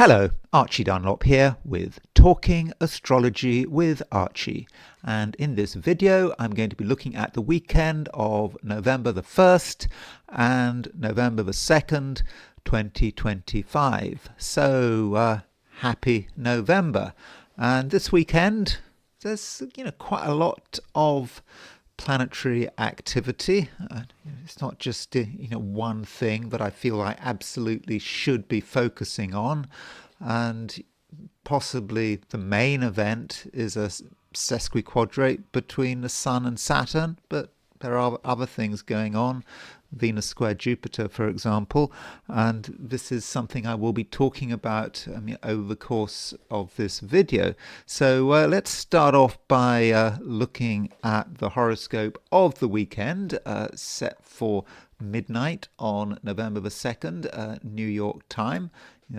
Hello, Archie Dunlop here with Talking Astrology with Archie, and in this video I'm going to be looking at the weekend of November the 1st and November the 2nd, 2025. So happy November. And this weekend there's quite a lot of planetary activity. It's not just one thing that I feel I absolutely should be focusing on, and possibly the main event is a sesquiquadrate between the Sun and Saturn, but there are other things going on. Venus square Jupiter, for example, and this is something I will be talking about over the course of this video. So let's start off by looking at the horoscope of the weekend, set for midnight on November the 2nd, New York time.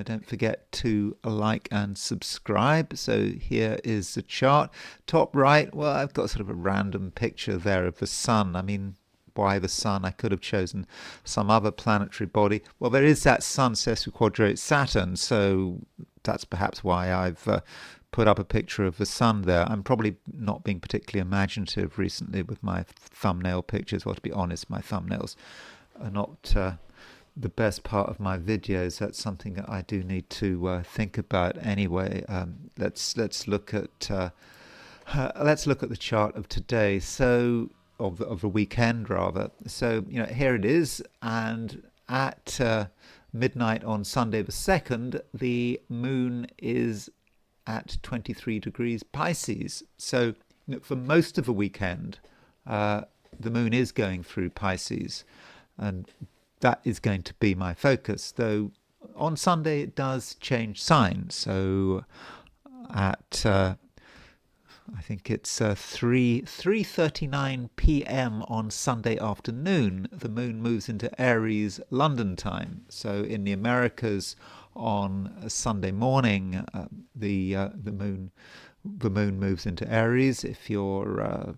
Don't forget to like and subscribe. So here is the chart. Top right, well, I've got sort of a random picture there of the Sun. Why the Sun? I could have chosen some other planetary body. Well, there is that Sun sesquiquadrate Saturn, so that's perhaps why I've put up a picture of the Sun there. I'm probably not being particularly imaginative recently with my thumbnail pictures. Well, to be honest, my thumbnails are not the best part of my videos. That's something that I do need to think about anyway. Let's look at the chart of today. So of the weekend rather. So here it is, and at midnight on Sunday the 2nd, the moon is at 23 degrees Pisces. So for most of the weekend, the moon is going through Pisces, and that is going to be my focus. Though on Sunday it does change signs. So at I think it's 3:39 p.m. on Sunday afternoon, the moon moves into Aries London time. So in the Americas on Sunday morning, the moon moves into Aries. If you're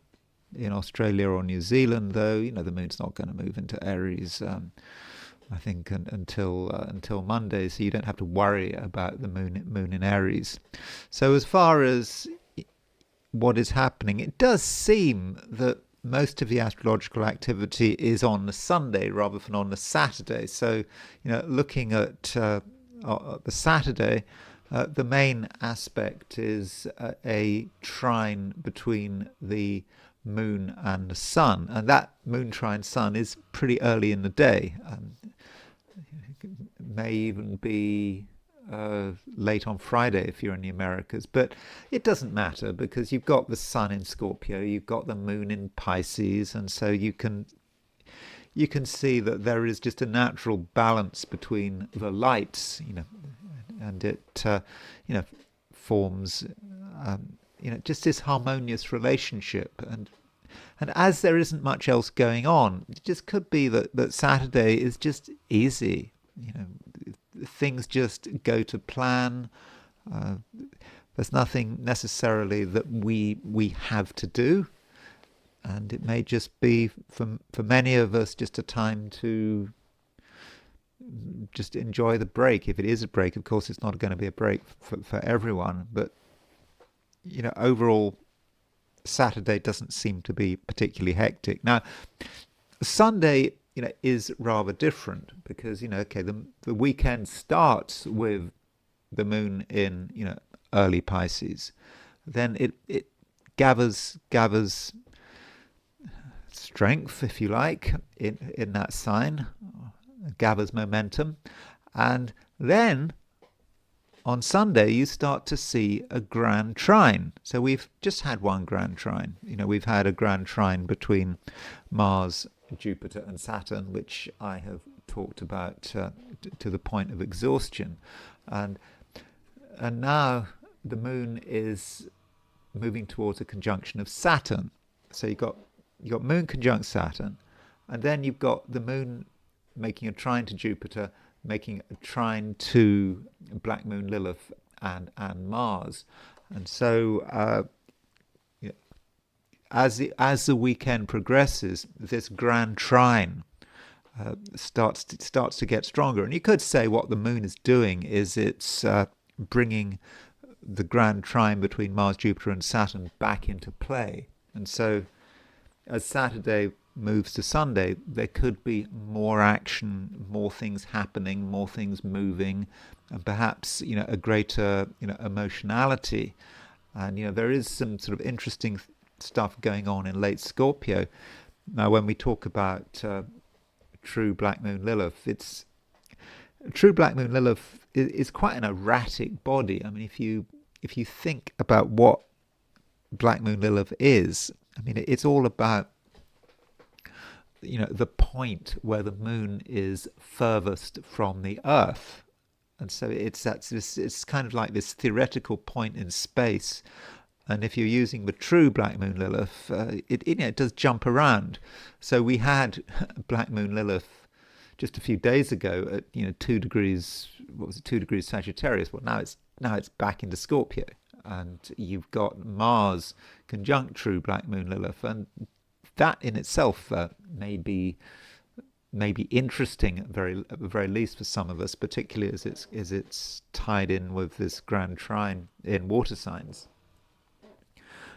in Australia or New Zealand, though, the moon's not going to move into Aries. I think until Monday, so you don't have to worry about the moon in Aries. So as far as what is happening, it does seem that most of the astrological activity is on the Sunday rather than on the Saturday. So, looking at the Saturday, the main aspect is a trine between the moon and the sun, and that moon trine sun is pretty early in the day. It may even be late on Friday if you're in the Americas, but it doesn't matter because you've got the Sun in Scorpio, you've got the moon in Pisces, and so you can see that there is just a natural balance between the lights, and it forms just this harmonious relationship. And as there isn't much else going on, it just could be that Saturday is just easy. Things just go to plan. There's nothing necessarily that we have to do, and it may just be for many of us just a time to just enjoy the break. If it is a break, of course, it's not going to be a break for everyone, but overall, Saturday doesn't seem to be particularly hectic. Now, Sunday is rather different because the weekend starts with the moon in early Pisces, then it gathers strength, if you like, in that sign, gathers momentum, and then on Sunday you start to see a grand trine. So we've just had one grand trine. We've had a grand trine between Mars, Jupiter and Saturn, which I have talked about to the point of exhaustion, and now the moon is moving towards a conjunction of Saturn. So you got moon conjunct Saturn, and then you've got the moon making a trine to Jupiter, making a trine to black moon Lilith and Mars, and so as the weekend progresses, this grand trine starts to get stronger. And you could say what the moon is doing is it's bringing the grand trine between Mars, Jupiter, and Saturn back into play. And so, as Saturday moves to Sunday, there could be more action, more things happening, more things moving, and perhaps a greater emotionality. And there is some sort of interesting stuff going on in late Scorpio. Now, when we talk about true Black Moon Lilith, true Black Moon Lilith is quite an erratic body. I mean, if you think about what Black Moon Lilith is, I mean, it's all about the point where the moon is furthest from the Earth, and so it's kind of like this theoretical point in space. And if you're using the true Black Moon Lilith, it does jump around. So we had Black Moon Lilith just a few days ago at 2 degrees. What was it? 2 degrees Sagittarius. Well, now it's back into Scorpio, and you've got Mars conjunct true Black Moon Lilith, and that in itself may be interesting at the very least for some of us, particularly as it's tied in with this grand trine in water signs.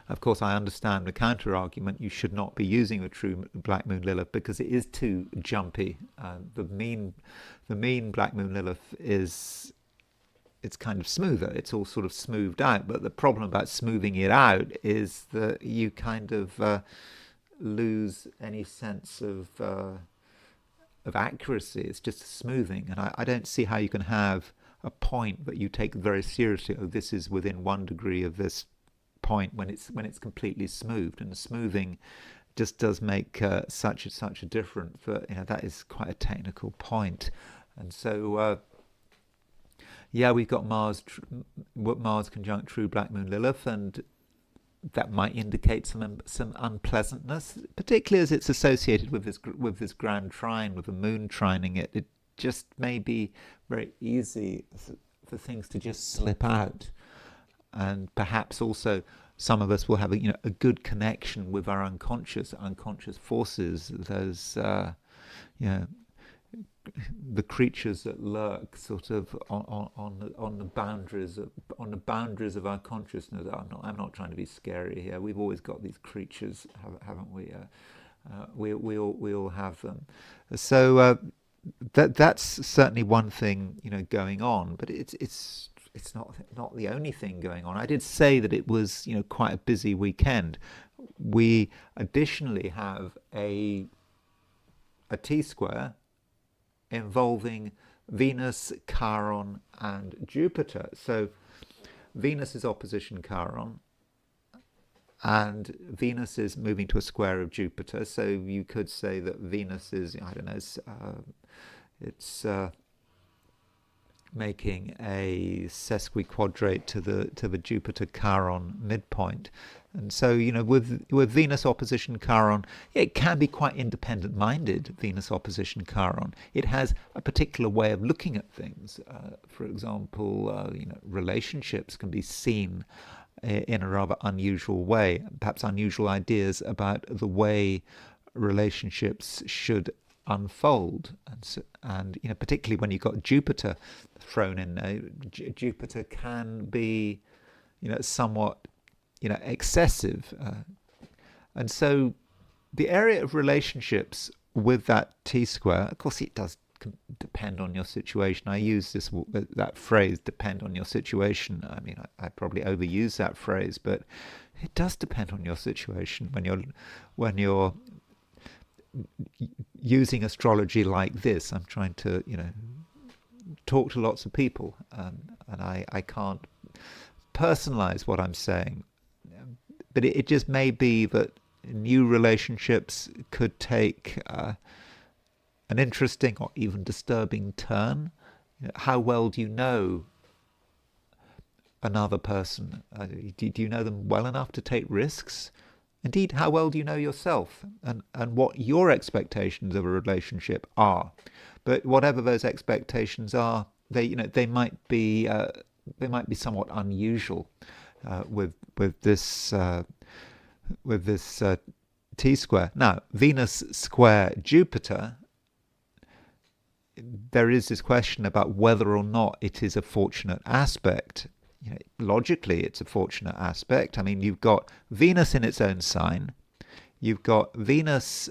Of course, I understand the counter argument: you should not be using the true Black Moon Lilith because it is too jumpy. The mean Black Moon Lilith it's kind of smoother. It's all sort of smoothed out. But the problem about smoothing it out is that you kind of lose any sense of accuracy. It's just smoothing, and I don't see how you can have a point that you take very seriously. Oh, this is within 1 degree of this point when it's completely smoothed. And the smoothing just does make such a difference. But that is quite a technical point. And so we've got Mars conjunct true Black Moon Lilith, and that might indicate some unpleasantness, particularly as it's associated with this grand trine, with the moon trining it. It just may be very easy for things to just slip out. And perhaps also some of us will have a good connection with our unconscious forces, those the creatures that lurk sort of on the boundaries of our consciousness. I'm not trying to be scary here. We've always got these creatures, haven't we? We all have them. So that's certainly one thing going on, but it's not the only thing going on. I did say that it was quite a busy weekend. We additionally have a T-square involving Venus, Chiron, and Jupiter. So Venus is opposition Chiron, and Venus is moving to a square of Jupiter. So you could say that Venus is, I don't know, it's making a sesquiquadrate to the Jupiter Chiron midpoint. And so with Venus opposition Chiron, it can be quite independent minded. Venus opposition Chiron, it has a particular way of looking at things. For example, relationships can be seen in a rather unusual way, perhaps unusual ideas about the way relationships should unfold. And particularly when you've got Jupiter thrown in there, Jupiter can be somewhat excessive, and so the area of relationships with that T-square, of course it does depend on your situation. I use that phrase, depend on your situation. I mean, I probably overuse that phrase, but it does depend on your situation when you're using astrology like this. I'm trying to talk to lots of people, and I can't personalize what I'm saying, but it just may be that new relationships could take an interesting or even disturbing turn. How well do you know another person? Do you know them well enough to take risks? Indeed, how well do you know yourself and what your expectations of a relationship are? But whatever those expectations are, they might be somewhat unusual with this T-square. Now, Venus square Jupiter there is this question about whether or not it is a fortunate aspect. Logically, it's a fortunate aspect. I mean, you've got Venus in its own sign. You've got Venus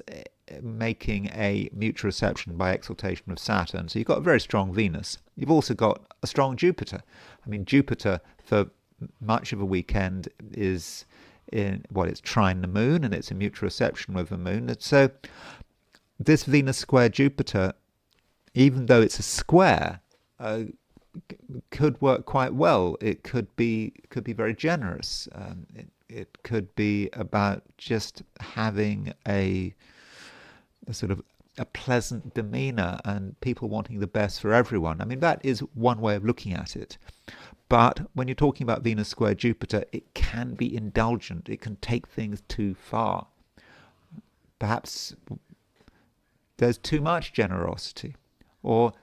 making a mutual reception by exaltation of Saturn. So you've got a very strong Venus. You've also got a strong Jupiter. I mean, Jupiter, for much of a weekend, is it's trine the moon, and it's a mutual reception with the moon. And so this Venus square Jupiter, even though it's a square, could work quite well. It could be very generous. It could be about just having a sort of a pleasant demeanor and people wanting the best for everyone. I mean, that is one way of looking at it. But when you're talking about Venus square Jupiter, it can be indulgent. It can take things too far. Perhaps there's too much generosity, or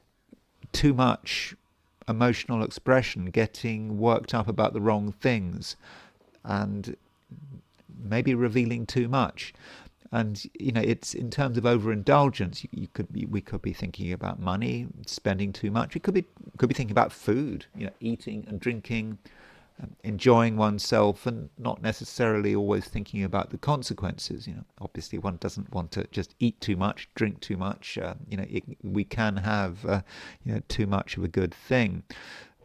too much emotional expression, getting worked up about the wrong things, and maybe revealing too much. And it's in terms of overindulgence. We could be thinking about money, spending too much. We could be thinking about food, eating and drinking, enjoying oneself, and not necessarily always thinking about the consequences. Obviously, one doesn't want to just eat too much, drink too much. We can have too much of a good thing,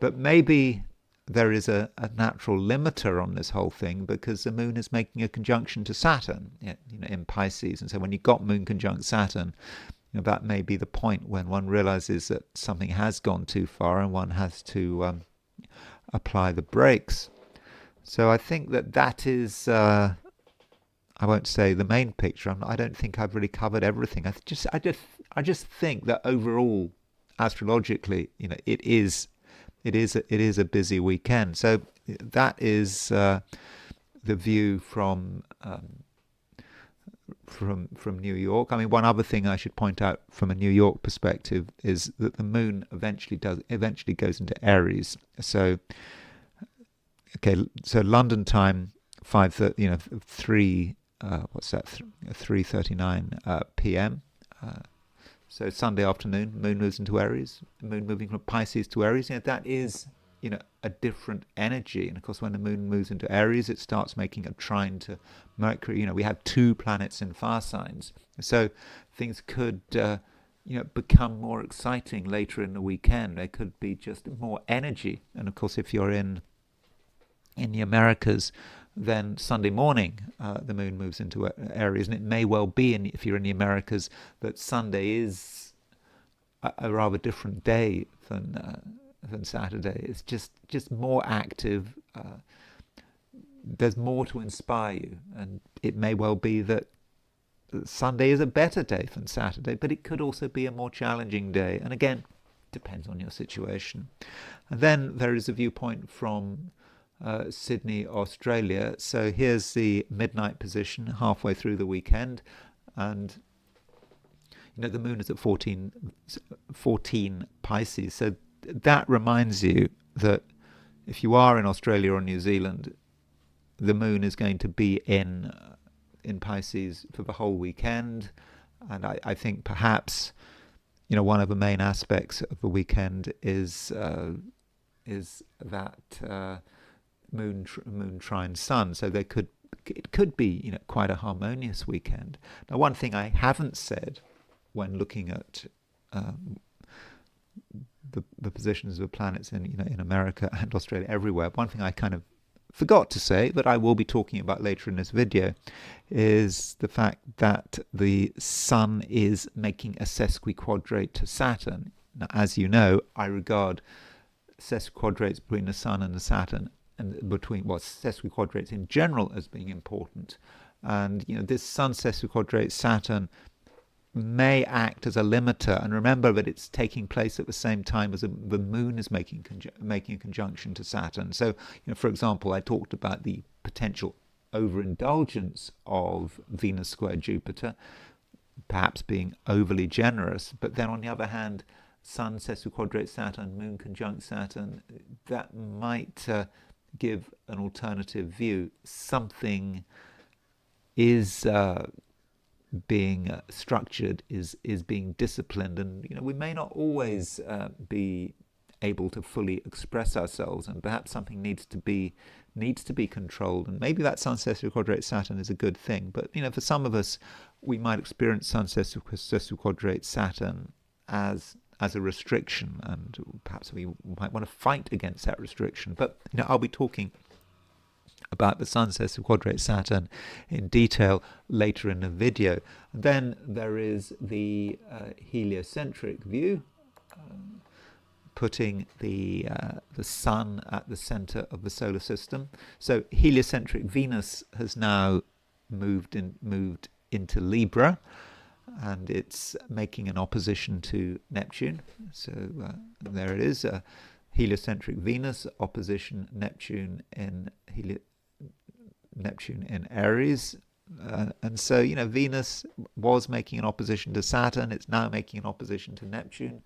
but maybe there is a natural limiter on this whole thing, because the moon is making a conjunction to Saturn, in Pisces. And so when you've got moon conjunct Saturn, that may be the point when one realizes that something has gone too far and one has to apply the brakes. So I think that is, I won't say the main picture. I don't think I've really covered everything. I just think that overall, astrologically, it is a busy weekend. So that is the view from New York. I mean, one other thing I should point out from a New York perspective is that the moon eventually goes into Aries. So so London time 3:39 p.m. So Sunday afternoon, moon moves into Aries. Moon moving from Pisces to Aries. That is, a different energy. And of course, when the moon moves into Aries, it starts making a trine to Mercury. We have two planets in fire signs. So things could, become more exciting later in the weekend. There could be just more energy. And of course, if you're in the Americas, then Sunday morning the moon moves into Aries, and it may well be, if you're in the Americas, that Sunday is a rather different day than Saturday. It's just more active. There's more to inspire you, and it may well be that Sunday is a better day than Saturday, but it could also be a more challenging day. And again, depends on your situation. And then there is a viewpoint from Sydney, Australia. So here's the midnight position halfway through the weekend, and the moon is at 14 Pisces. So that reminds you that if you are in Australia or New Zealand, the moon is going to be in Pisces for the whole weekend. And I think perhaps one of the main aspects of the weekend is that moon trine sun. So it could be quite a harmonious weekend. Now, one thing I haven't said when looking at the positions of the planets in America and Australia, everywhere, one thing I kind of forgot to say, that I will be talking about later in this video, is the fact that the Sun is making a sesquiquadrate to Saturn. Now, as you know, I regard sesquiquadrates between the Sun and the Saturn, and between sesquiquadrates in general, as being important. And this Sun sesquiquadrate Saturn may act as a limiter. And remember that it's taking place at the same time as the moon is making a conjunction to Saturn. So, for example, I talked about the potential overindulgence of Venus square Jupiter, perhaps being overly generous. But then on the other hand, Sun sesquiquadrate Saturn, moon conjunct Saturn, that might give an alternative view. Something is being structured, is being disciplined, and we may not always be able to fully express ourselves, and perhaps something needs to be controlled, and maybe that Sun sesquiquadrate Saturn is a good thing. But for some of us, we might experience Sun sesquiquadrate Saturn as a restriction, and perhaps we might want to fight against that restriction. But I'll be talking about the Sun sesquiquadrate Saturn in detail later in the video. Then there is the heliocentric view, putting the Sun at the center of the solar system. So heliocentric Venus has now moved into Libra, and it's making an opposition to Neptune. So there it is, heliocentric Venus opposition Neptune in Aries. And so Venus was making an opposition to Saturn. It's now making an opposition to Neptune,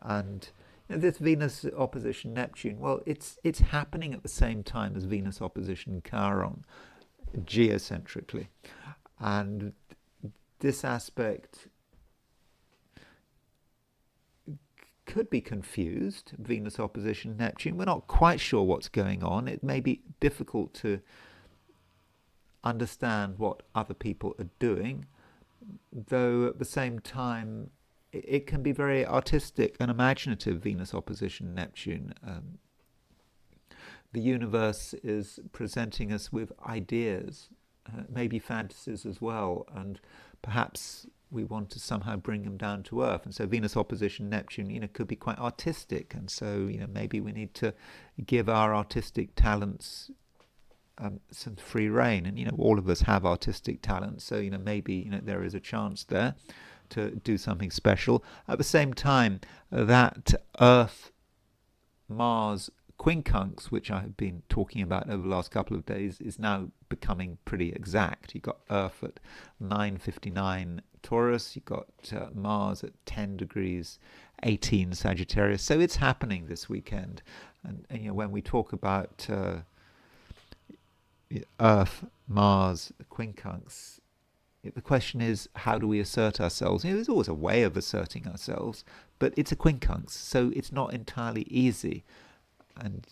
and this Venus opposition Neptune, well, it's happening at the same time as Venus opposition Chiron, geocentrically. And this aspect could be confused, Venus opposition Neptune. We're not quite sure what's going on. It may be difficult to understand what other people are doing, though at the same time it can be very artistic and imaginative, Venus opposition Neptune. The universe is presenting us with ideas, maybe fantasies as well, and perhaps we want to somehow bring them down to earth. And so Venus opposition Neptune, could be quite artistic. And so, maybe we need to give our artistic talents some free rein. And, all of us have artistic talents. So, maybe, there is a chance there to do something special. At the same time, that Earth-Mars quincunx, which I have been talking about over the last couple of days, is now becoming pretty exact. You've got Earth at 9:59 Taurus, you've got Mars at 10 degrees 18 Sagittarius. So it's happening this weekend. And when we talk about Earth-Mars quincunx, the question is, how do we assert ourselves? There's always a way of asserting ourselves, but it's a quincunx, so it's not entirely easy. And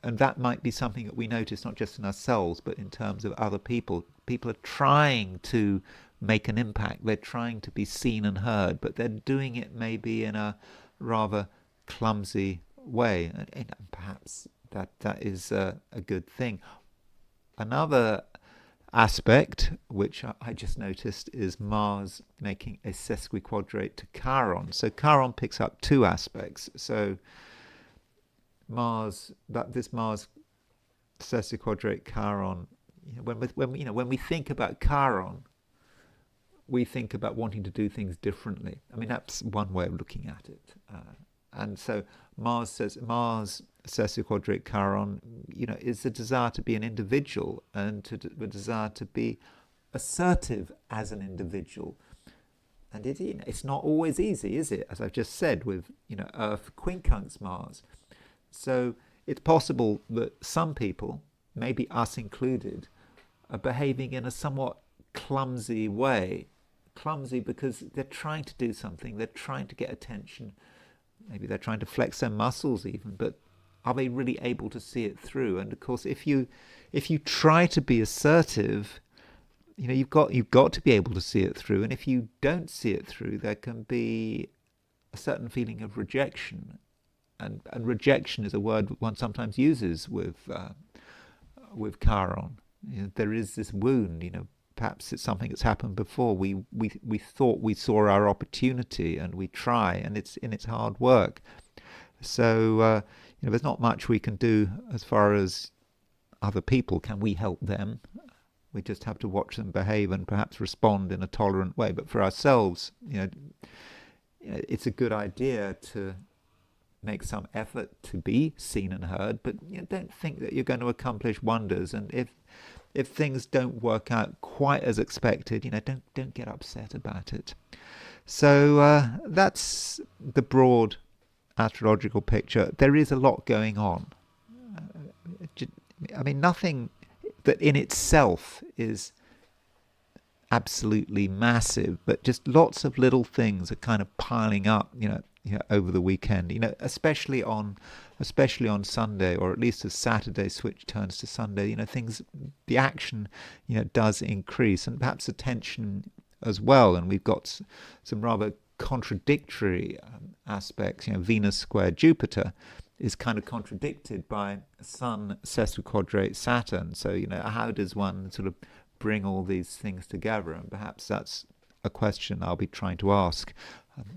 that might be something that we notice not just in ourselves, but in terms of other people. People are trying to make an impact. They're trying to be seen and heard, but they're doing it maybe in a rather clumsy way. And perhaps that is a good thing. Another aspect which I just noticed is Mars making a sesquiquadrate to Chiron. So Chiron picks up two aspects. So this Mars sesquiquadrate Chiron, when we think about Chiron, we think about wanting to do things differently. I mean, that's one way of looking at it. And so Mars sesquiquadrate Chiron, is the desire to be an individual and the desire to be assertive as an individual. And it's not always easy, is it? As I've just said, with Earth quincunx Mars. So it's possible that some people, maybe us included, are behaving in a somewhat clumsy way. Clumsy because they're trying to do something, they're trying to get attention, maybe they're trying to flex their muscles even, but are they really able to see it through? And of course, if you try to be assertive, you've got to be able to see it through. And if you don't see it through, there can be a certain feeling of rejection. And rejection is a word one sometimes uses with Chiron. There is this wound. Perhaps it's something that's happened before. We thought we saw our opportunity, and we try, and it's hard work. So there's not much we can do as far as other people. Can we help them? We just have to watch them behave and perhaps respond in a tolerant way. But for ourselves, it's a good idea to make some effort to be seen and heard, but don't think that you're going to accomplish wonders. And if things don't work out quite as expected, don't get upset about it. So that's the broad astrological picture. There is a lot going on. I mean, nothing that in itself is absolutely massive, but just lots of little things are kind of piling up, over the weekend. Especially on Sunday, or at least as Saturday switch turns to Sunday. The action, does increase, and perhaps the tension as well. And we've got some rather contradictory aspects. Venus square Jupiter is kind of contradicted by Sun sesquiquadrate Saturn. So, how does one sort of bring all these things together? And perhaps that's a question I'll be trying to ask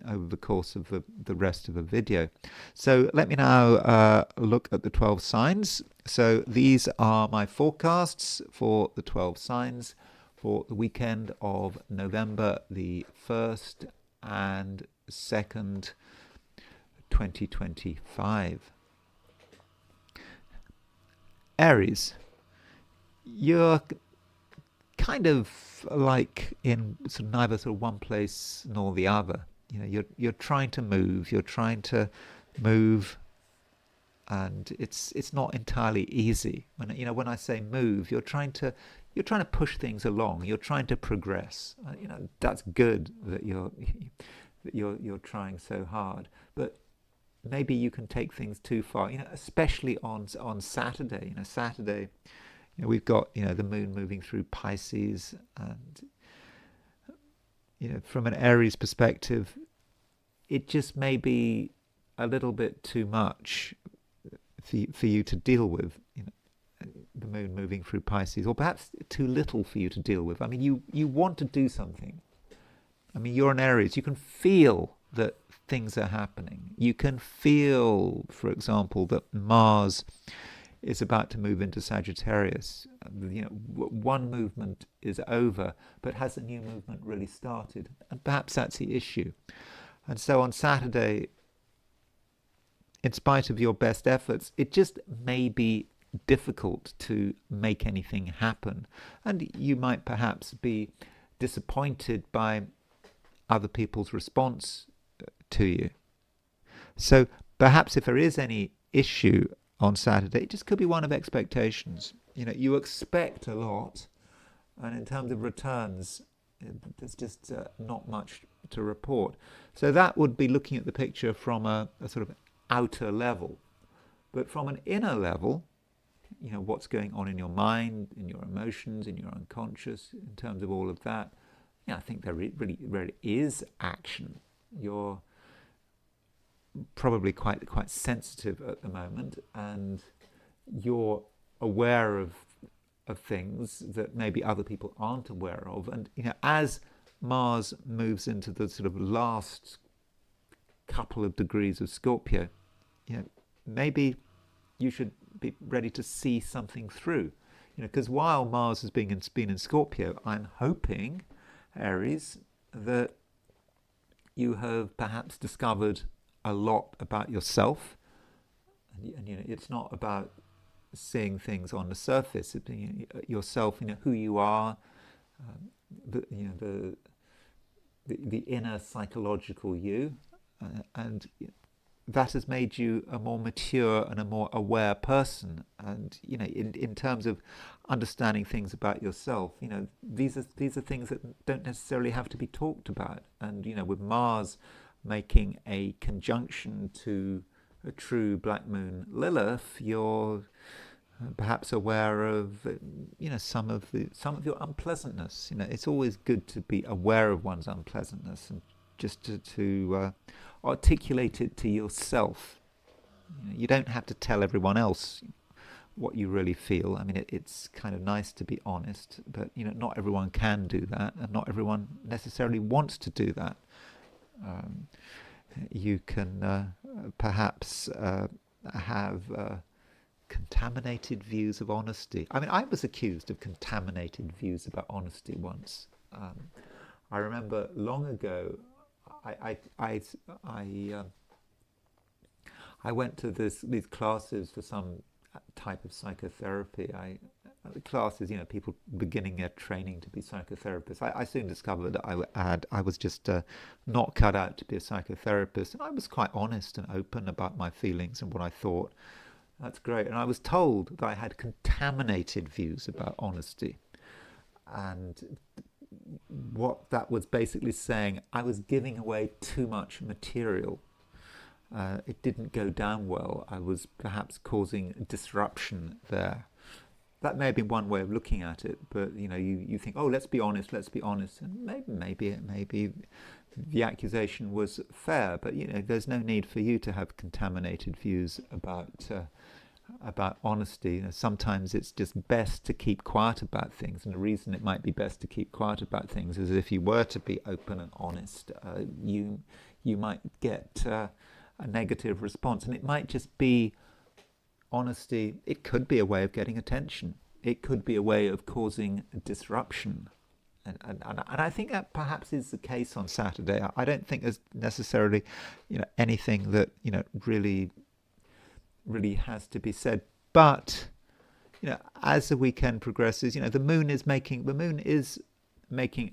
over the course of the rest of the video. So let me now look at the 12 signs. So these are my forecasts for the 12 signs for the weekend of November the 1st and 2nd, 2025. Aries, you're kind of like in sort of neither sort of one place nor the other. You're trying to move. You're trying to move, and it's not entirely easy. When I say move, you're trying to push things along. You're trying to progress. That's good that you're trying so hard, but maybe you can take things too far. Especially on Saturday. Saturday, we've got the moon moving through Pisces, and from an Aries perspective, it just may be a little bit too much for you to deal with. The moon moving through Pisces, or perhaps too little for you to deal with. You want to do something. You're an Aries. You can feel that things are happening. You can feel, for example, that Mars is about to move into Sagittarius. One movement is over, but has a new movement really started? And perhaps that's the issue. And so on Saturday, in spite of your best efforts, it just may be difficult to make anything happen. And you might perhaps be disappointed by other people's response to you. So perhaps if there is any issue on Saturday, it just could be one of expectations. You expect a lot, and in terms of returns, there's just not much to report. So that would be looking at the picture from a sort of outer level. But from an inner level, what's going on in your mind, in your emotions, in your unconscious, in terms of all of that, I think there really is action. You're probably quite sensitive at the moment, and you're aware of things that maybe other people aren't aware of. And as Mars moves into the sort of last couple of degrees of Scorpio, maybe you should be ready to see something through. Because while Mars has been in Scorpio, I'm hoping, Aries, that you have perhaps discovered a lot about yourself. And it's not about seeing things on the surface. Yourself, who you are, the inner psychological you, and that has made you a more mature and a more aware person. And in terms of understanding things about yourself, these are things that don't necessarily have to be talked about. And with Mars making a conjunction to a true black moon Lilith, you're perhaps aware of some of your unpleasantness. It's always good to be aware of one's unpleasantness and just to articulate it to yourself. You don't have to tell everyone else what you really feel. It's kind of nice to be honest, but not everyone can do that, and not everyone necessarily wants to do that. You can perhaps have contaminated views of honesty. I was accused of contaminated views about honesty once. I remember long ago, I went to these classes for some type of psychotherapy. Classes, people beginning their training to be psychotherapists. I soon discovered that I was just not cut out to be a psychotherapist, and I was quite honest and open about my feelings and what I thought. That's great. And I was told that I had contaminated views about honesty, and what that was basically saying, I was giving away too much material. It didn't go down well. I was perhaps causing disruption there. That may have been one way of looking at it, but you think, oh, let's be honest, and maybe the accusation was fair, but there's no need for you to have contaminated views about honesty. Sometimes it's just best to keep quiet about things, and the reason it might be best to keep quiet about things is if you were to be open and honest, you might get a negative response, and it might just be honesty. It could be a way of getting attention. It could be a way of causing disruption. And I think that perhaps is the case on Saturday. I don't think there's necessarily, anything that, really has to be said. But, as the weekend progresses, the moon is making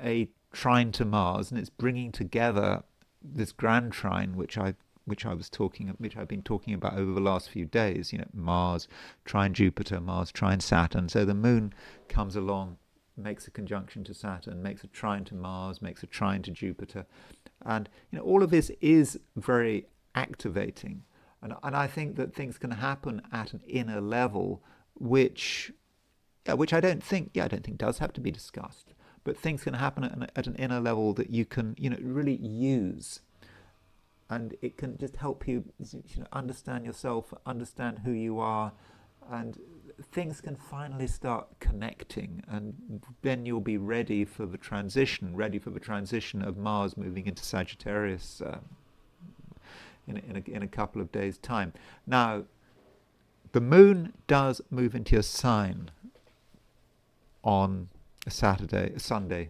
a trine to Mars, and it's bringing together this grand trine, which I've been talking about over the last few days. Mars trine Jupiter, Mars trine Saturn. So the moon comes along, makes a conjunction to Saturn, makes a trine to Mars, makes a trine to Jupiter, and all of this is very activating. And I think that things can happen at an inner level, which I don't think does have to be discussed. But things can happen at an inner level that you can really use. And it can just help you understand yourself, understand who you are, and things can finally start connecting. And then you'll be ready for the transition of Mars moving into Sagittarius in a couple of days' time. Now, the moon does move into your sign on a Sunday.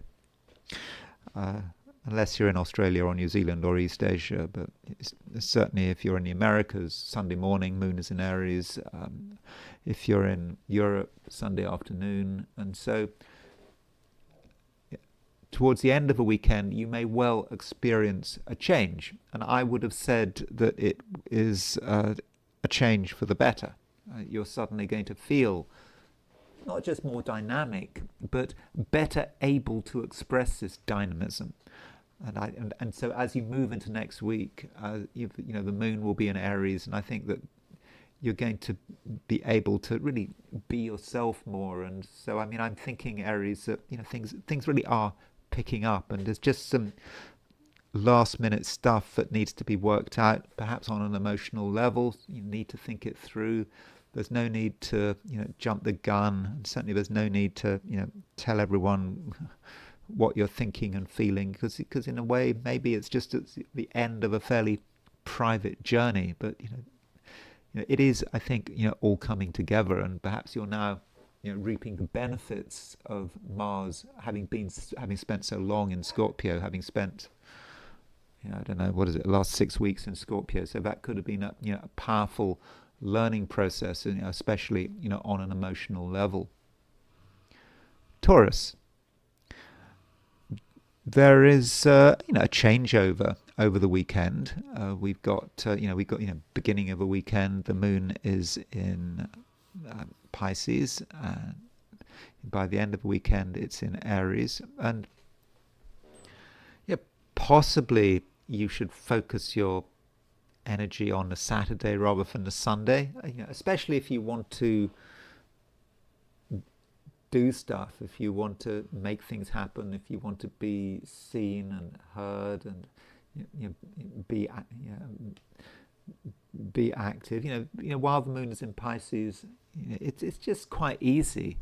Unless you're in Australia or New Zealand or East Asia, but certainly if you're in the Americas, Sunday morning, moon is in Aries. If you're in Europe, Sunday afternoon. And so towards the end of a weekend, you may well experience a change. And I would have said that it is a change for the better. You're suddenly going to feel not just more dynamic, but better able to express this dynamism. And so as you move into next week, the moon will be in Aries, and I think that you're going to be able to really be yourself more. And so, I'm thinking, Aries, that things really are picking up, and there's just some last minute stuff that needs to be worked out, perhaps on an emotional level. You need to think it through. There's no need to jump the gun, and certainly there's no need to tell everyone what you're thinking and feeling, because in a way maybe it's just at the end of a fairly private journey, but it is, I think, all coming together, and perhaps you're now reaping the benefits of Mars having spent so long in Scorpio, having spent I don't know, what is it, the last 6 weeks in Scorpio. So that could have been a powerful learning process, especially on an emotional level. Taurus. There is a changeover over the weekend. We've got beginning of a weekend. The moon is in Pisces. By the end of the weekend, it's in Aries, and possibly you should focus your energy on the Saturday rather than the Sunday. Especially if you want to do stuff, if you want to make things happen, if you want to be seen and heard and be active. While the moon is in Pisces, it's just quite easy.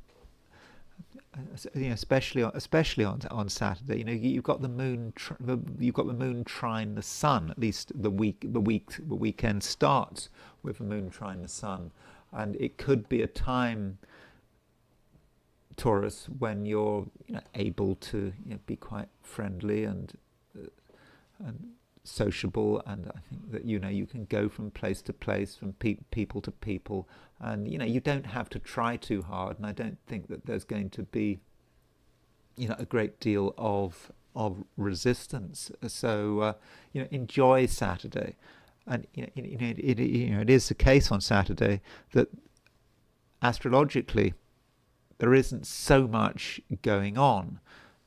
Especially on Saturday. You've got the moon. You've got the moon trine the sun. At least the weekend starts with the moon trine the sun, and it could be a time, Taurus, when you're able to be quite friendly and sociable, and I think that you can go from place to place, from people to people, and you don't have to try too hard, and I don't think that there's going to be a great deal of resistance. So enjoy Saturday, and it is the case on Saturday that astrologically there isn't so much going on.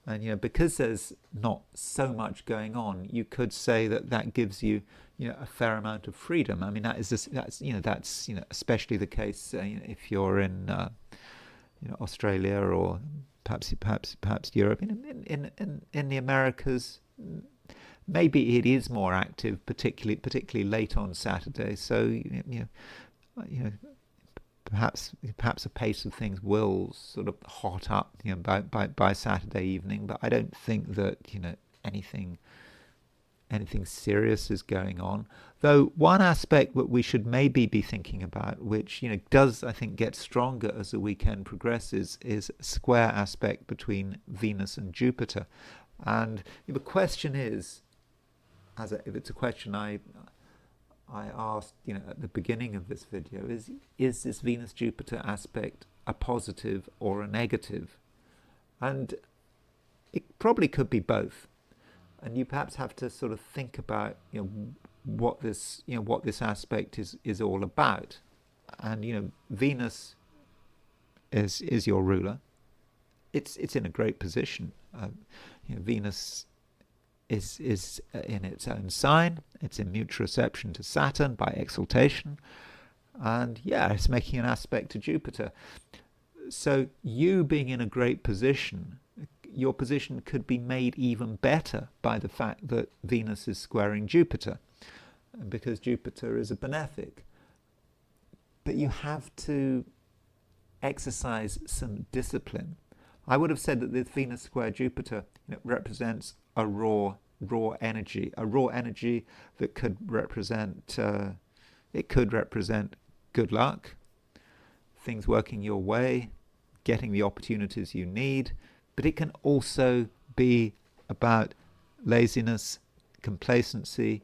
And because there's not so much going on, you could say that that gives you, a fair amount of freedom. I mean, that's especially the case if you're in Australia, or perhaps Europe. In the Americas, maybe it is more active, particularly late on Saturday. So perhaps the pace of things will sort of hot up by Saturday evening. But I don't think that anything serious is going on. Though one aspect that we should maybe be thinking about, which does, I think, get stronger as the weekend progresses, is a square aspect between Venus and Jupiter. And the question is, if it's a question I asked at the beginning of this video, is this Venus-Jupiter aspect a positive or a negative? And it probably could be both. And you perhaps have to sort of think about what this aspect is all about. And Venus is your ruler. It's in a great position. Venus is in its own sign. It's in mutual reception to Saturn by exaltation, and it's making an aspect to Jupiter. So you being in a great position, your position could be made even better by the fact that Venus is squaring Jupiter, because Jupiter is a benefic. But you have to exercise some discipline. I would have said that this Venus square Jupiter represents a raw energy that could represent good luck, things working your way, getting the opportunities you need. But it can also be about laziness, complacency,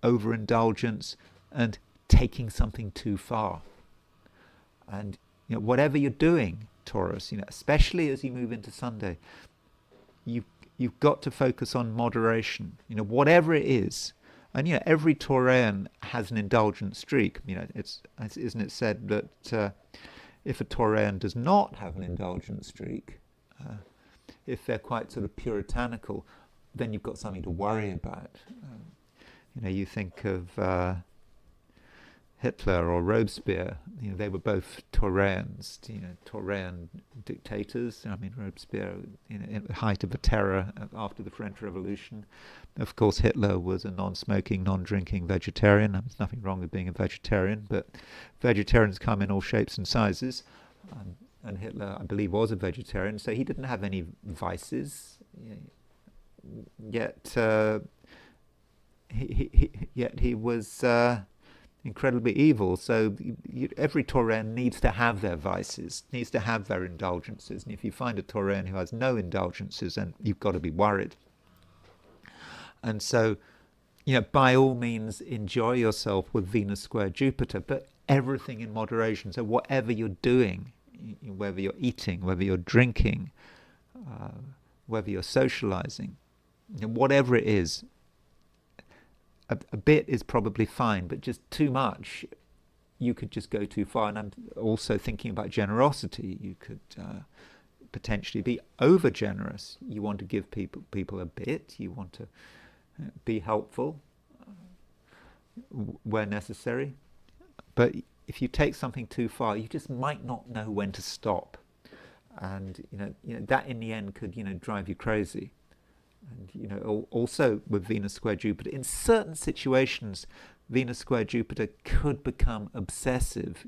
overindulgence, and taking something too far. And whatever you're doing, Taurus, especially as you move into Sunday, you've got to focus on moderation. Whatever it is. And every Taurian has an indulgent streak. Isn't it said that if a Taurian does not have an indulgent streak, if they're quite sort of puritanical, then you've got something to worry about. You think of Hitler or Robespierre. They were both Taurians, Taurian dictators. I mean, Robespierre, at the height of the terror after the French Revolution. Of course, Hitler was a non-smoking, non-drinking vegetarian. There's nothing wrong with being a vegetarian, but vegetarians come in all shapes and sizes. And Hitler, I believe, was a vegetarian, so he didn't have any vices. Yet he was incredibly evil. So every Taurian needs to have their vices, needs to have their indulgences. And if you find a Taurian who has no indulgences, then you've got to be worried. And so, by all means, enjoy yourself with Venus square Jupiter, but everything in moderation. So whatever you're doing, whether you're eating, whether you're drinking, whether you're socializing, whatever it is, a bit is probably fine, but just too much, you could just go too far. And I'm also thinking about generosity. You could potentially be over generous. You want to give people a bit. You want to be helpful where necessary. But if you take something too far, you just might not know when to stop. And that in the end could drive you crazy. And also with Venus square Jupiter, in certain situations, Venus square Jupiter could become obsessive.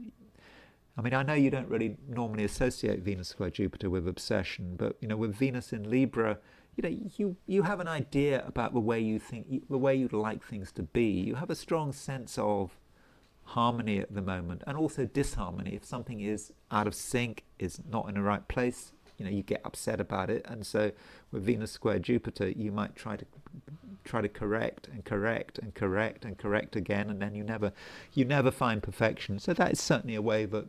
I mean, I know you don't really normally associate Venus square Jupiter with obsession, but with Venus in Libra, you have an idea about the way you think, the way you'd like things to be. You have a strong sense of harmony at the moment, and also disharmony. If something is out of sync, is not in the right place, you get upset about it. And so with Venus square Jupiter, you might try to correct and correct and correct and correct again, and then you never find perfection. So that is certainly a way that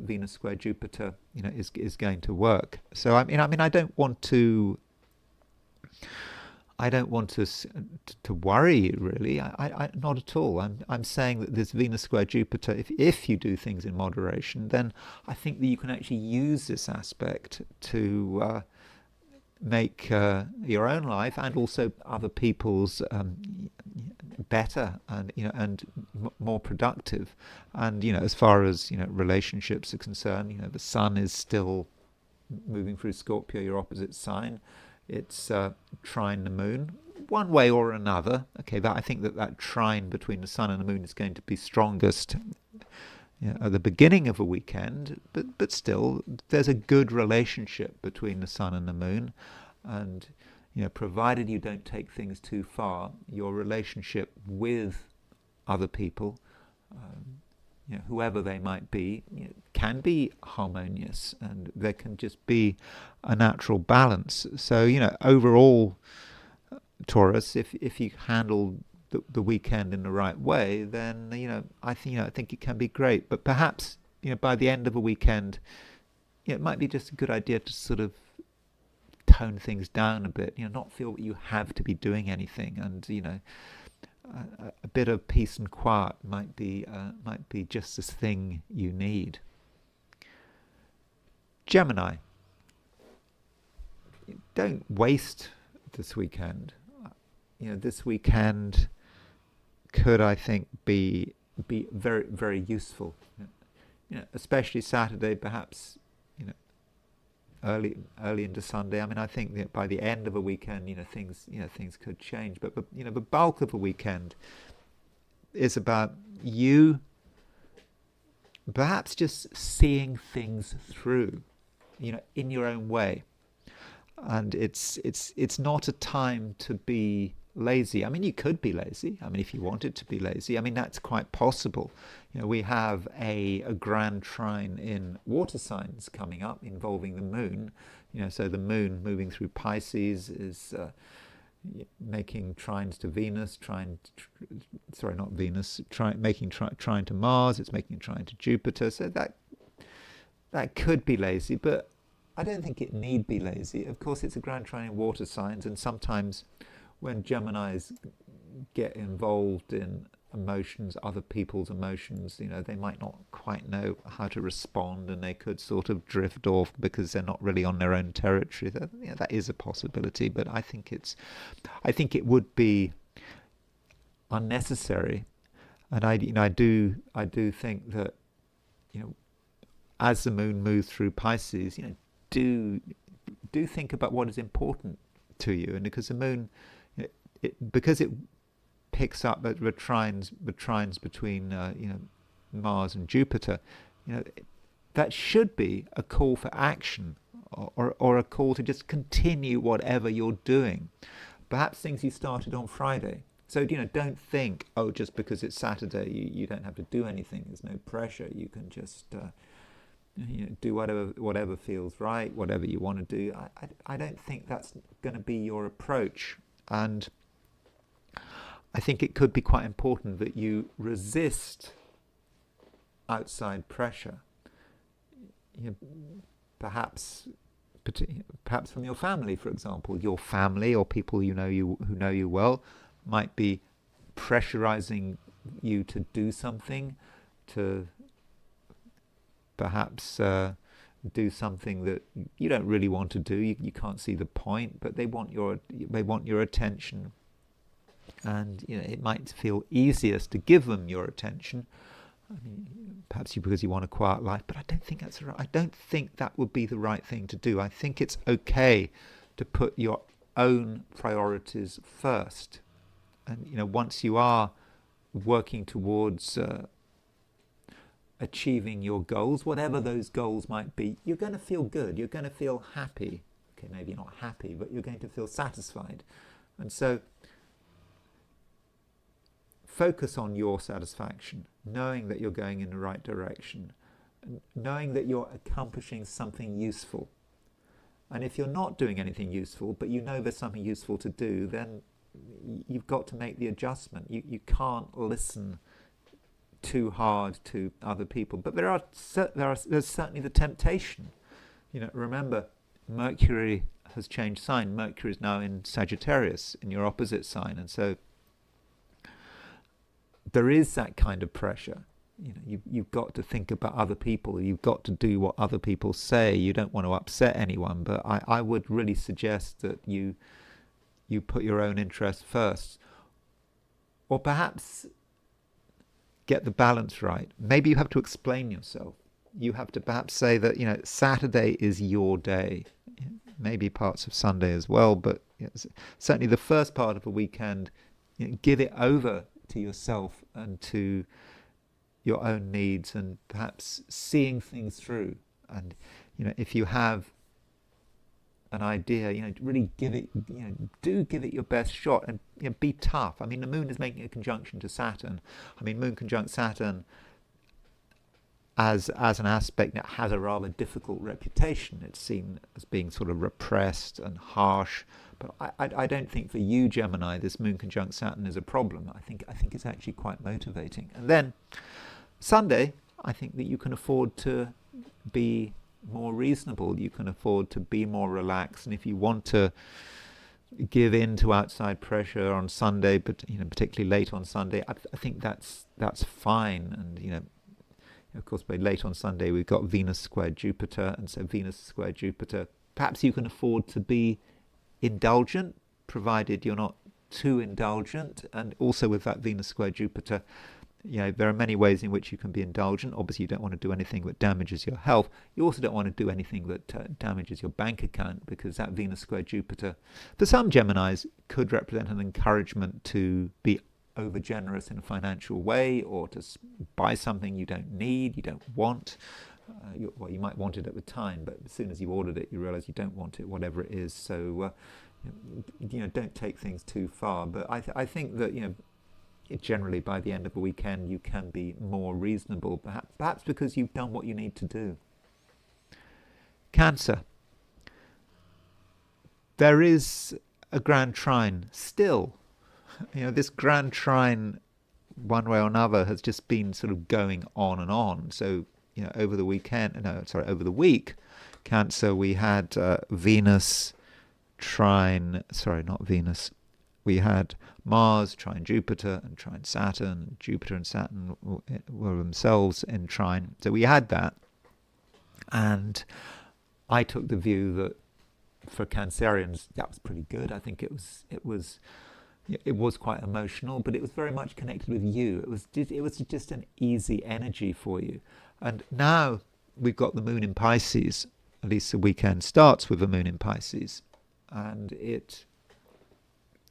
Venus square Jupiter is going to work. So I mean I don't want to worry you, really. I not at all. I'm saying that this Venus square Jupiter, if you do things in moderation, then I think that you can actually use this aspect to make your own life and also other people's better, and and more productive. And as far as relationships are concerned, the sun is still moving through Scorpio, your opposite sign. It's trine the moon one way or another. Okay, but I think that trine between the sun and the moon is going to be strongest at the beginning of a weekend, but still there's a good relationship between the sun and the moon. And provided you don't take things too far, your relationship with other people, whoever they might be, can be harmonious, and there can just be a natural balance. So overall, Taurus, if you handle the weekend in the right way, then I think it can be great. But perhaps by the end of a weekend, it might be just a good idea to sort of tone things down a bit. Not feel that you have to be doing anything, and a bit of peace and quiet might be just this thing you need. Gemini, don't waste this weekend. This weekend could, I think, be very, very useful. Especially Saturday, perhaps early into Sunday. I mean, I think that by the end of a weekend, things could change. But the bulk of a weekend is about you perhaps just seeing things through, in your own way. And it's not a time to be lazy. I mean, you could be lazy. I mean, if you wanted to be lazy, I mean, that's quite possible. We have a grand trine in water signs coming up involving the moon. So the moon moving through Pisces is making trines to Venus, trine to Mars. It's making a trine to Jupiter. So that could be lazy, but I don't think it need be lazy. Of course, it's a grand trine in water signs, and sometimes when Geminis get involved in emotions, other people's emotions, they might not quite know how to respond, and they could sort of drift off because they're not really on their own territory. That is a possibility, but I think it would be unnecessary. And I do think that as the moon moves through Pisces, do think about what is important to you. And because the moon, because it picks up the trines between Mars and Jupiter, that should be a call for action, or a call to just continue whatever you're doing. Perhaps things you started on Friday. So don't think, oh, just because it's Saturday you don't have to do anything. There's no pressure. You can just do whatever feels right, whatever you want to do. I don't think that's going to be your approach. And I think it could be quite important that you resist outside pressure. Perhaps from your family, for example. Your family or people who know you well might be pressurizing you to do something, to perhaps do something that you don't really want to do. You can't see the point, but they want your attention, and it might feel easiest to give them your attention. I mean, perhaps because you want a quiet life, but I don't think that's right. I don't think that would be the right thing to do. I think it's okay to put your own priorities first, and once you are working towards achieving your goals, whatever those goals might be, you're going to feel good. You're going to feel happy. Okay, maybe not happy, but you're going to feel satisfied. And so focus on your satisfaction, knowing that you're going in the right direction, knowing that you're accomplishing something useful. And if you're not doing anything useful, but there's something useful to do, then you've got to make the adjustment. You can't listen too hard to other people. But there's certainly the temptation. Remember, Mercury has changed sign. Mercury is now in Sagittarius, in your opposite sign, and so there is that kind of pressure. you've got to think about other people. You've got to do what other people say. You don't want to upset anyone, but I would really suggest that you put your own interest first, or perhaps get the balance right. Maybe you have to explain yourself. You have to perhaps say that Saturday is your day, maybe parts of Sunday as well, but certainly the first part of a weekend, give it over to yourself and to your own needs, and perhaps seeing things through. And if you have an idea, really give it, give it your best shot, and be tough. I mean, the moon is making a conjunction to Saturn. I mean, moon conjunct Saturn as an aspect that has a rather difficult reputation. It's seen as being sort of repressed and harsh. But I don't think for you, Gemini, this moon conjunct Saturn is a problem. I think it's actually quite motivating. And then Sunday, I think that you can afford to be more reasonable. You can afford to be more relaxed. And if you want to give in to outside pressure on Sunday, but particularly late on Sunday, I think that's fine. And of course, by late on Sunday, we've got Venus squared Jupiter, and so Venus squared Jupiter. Perhaps you can afford to be indulgent, provided you're not too indulgent. And also with that Venus squared Jupiter, there are many ways in which you can be indulgent. Obviously, you don't want to do anything that damages your health. You also don't want to do anything that damages your bank account, because that Venus squared Jupiter, for some Geminis, could represent an encouragement to be over generous in a financial way, or to buy something you don't need, you don't want. Well, you might want it at the time, but as soon as you ordered it, you realize you don't want it, whatever it is. So, don't take things too far. But I think that, generally by the end of the weekend, you can be more reasonable, perhaps because you've done what you need to do. Cancer. There is a grand trine still. This grand trine, one way or another, has just been sort of going on and on. So, over the week, Cancer, we had Venus trine, not Venus, we had Mars trine Jupiter and trine Saturn. Jupiter and Saturn were themselves in trine. So we had that. And I took the view that for Cancerians, that was pretty good. I think it was quite emotional, but it was very much connected with you. It was just an easy energy for you. And now we've got the moon in Pisces. At least the weekend starts with the moon in Pisces, and it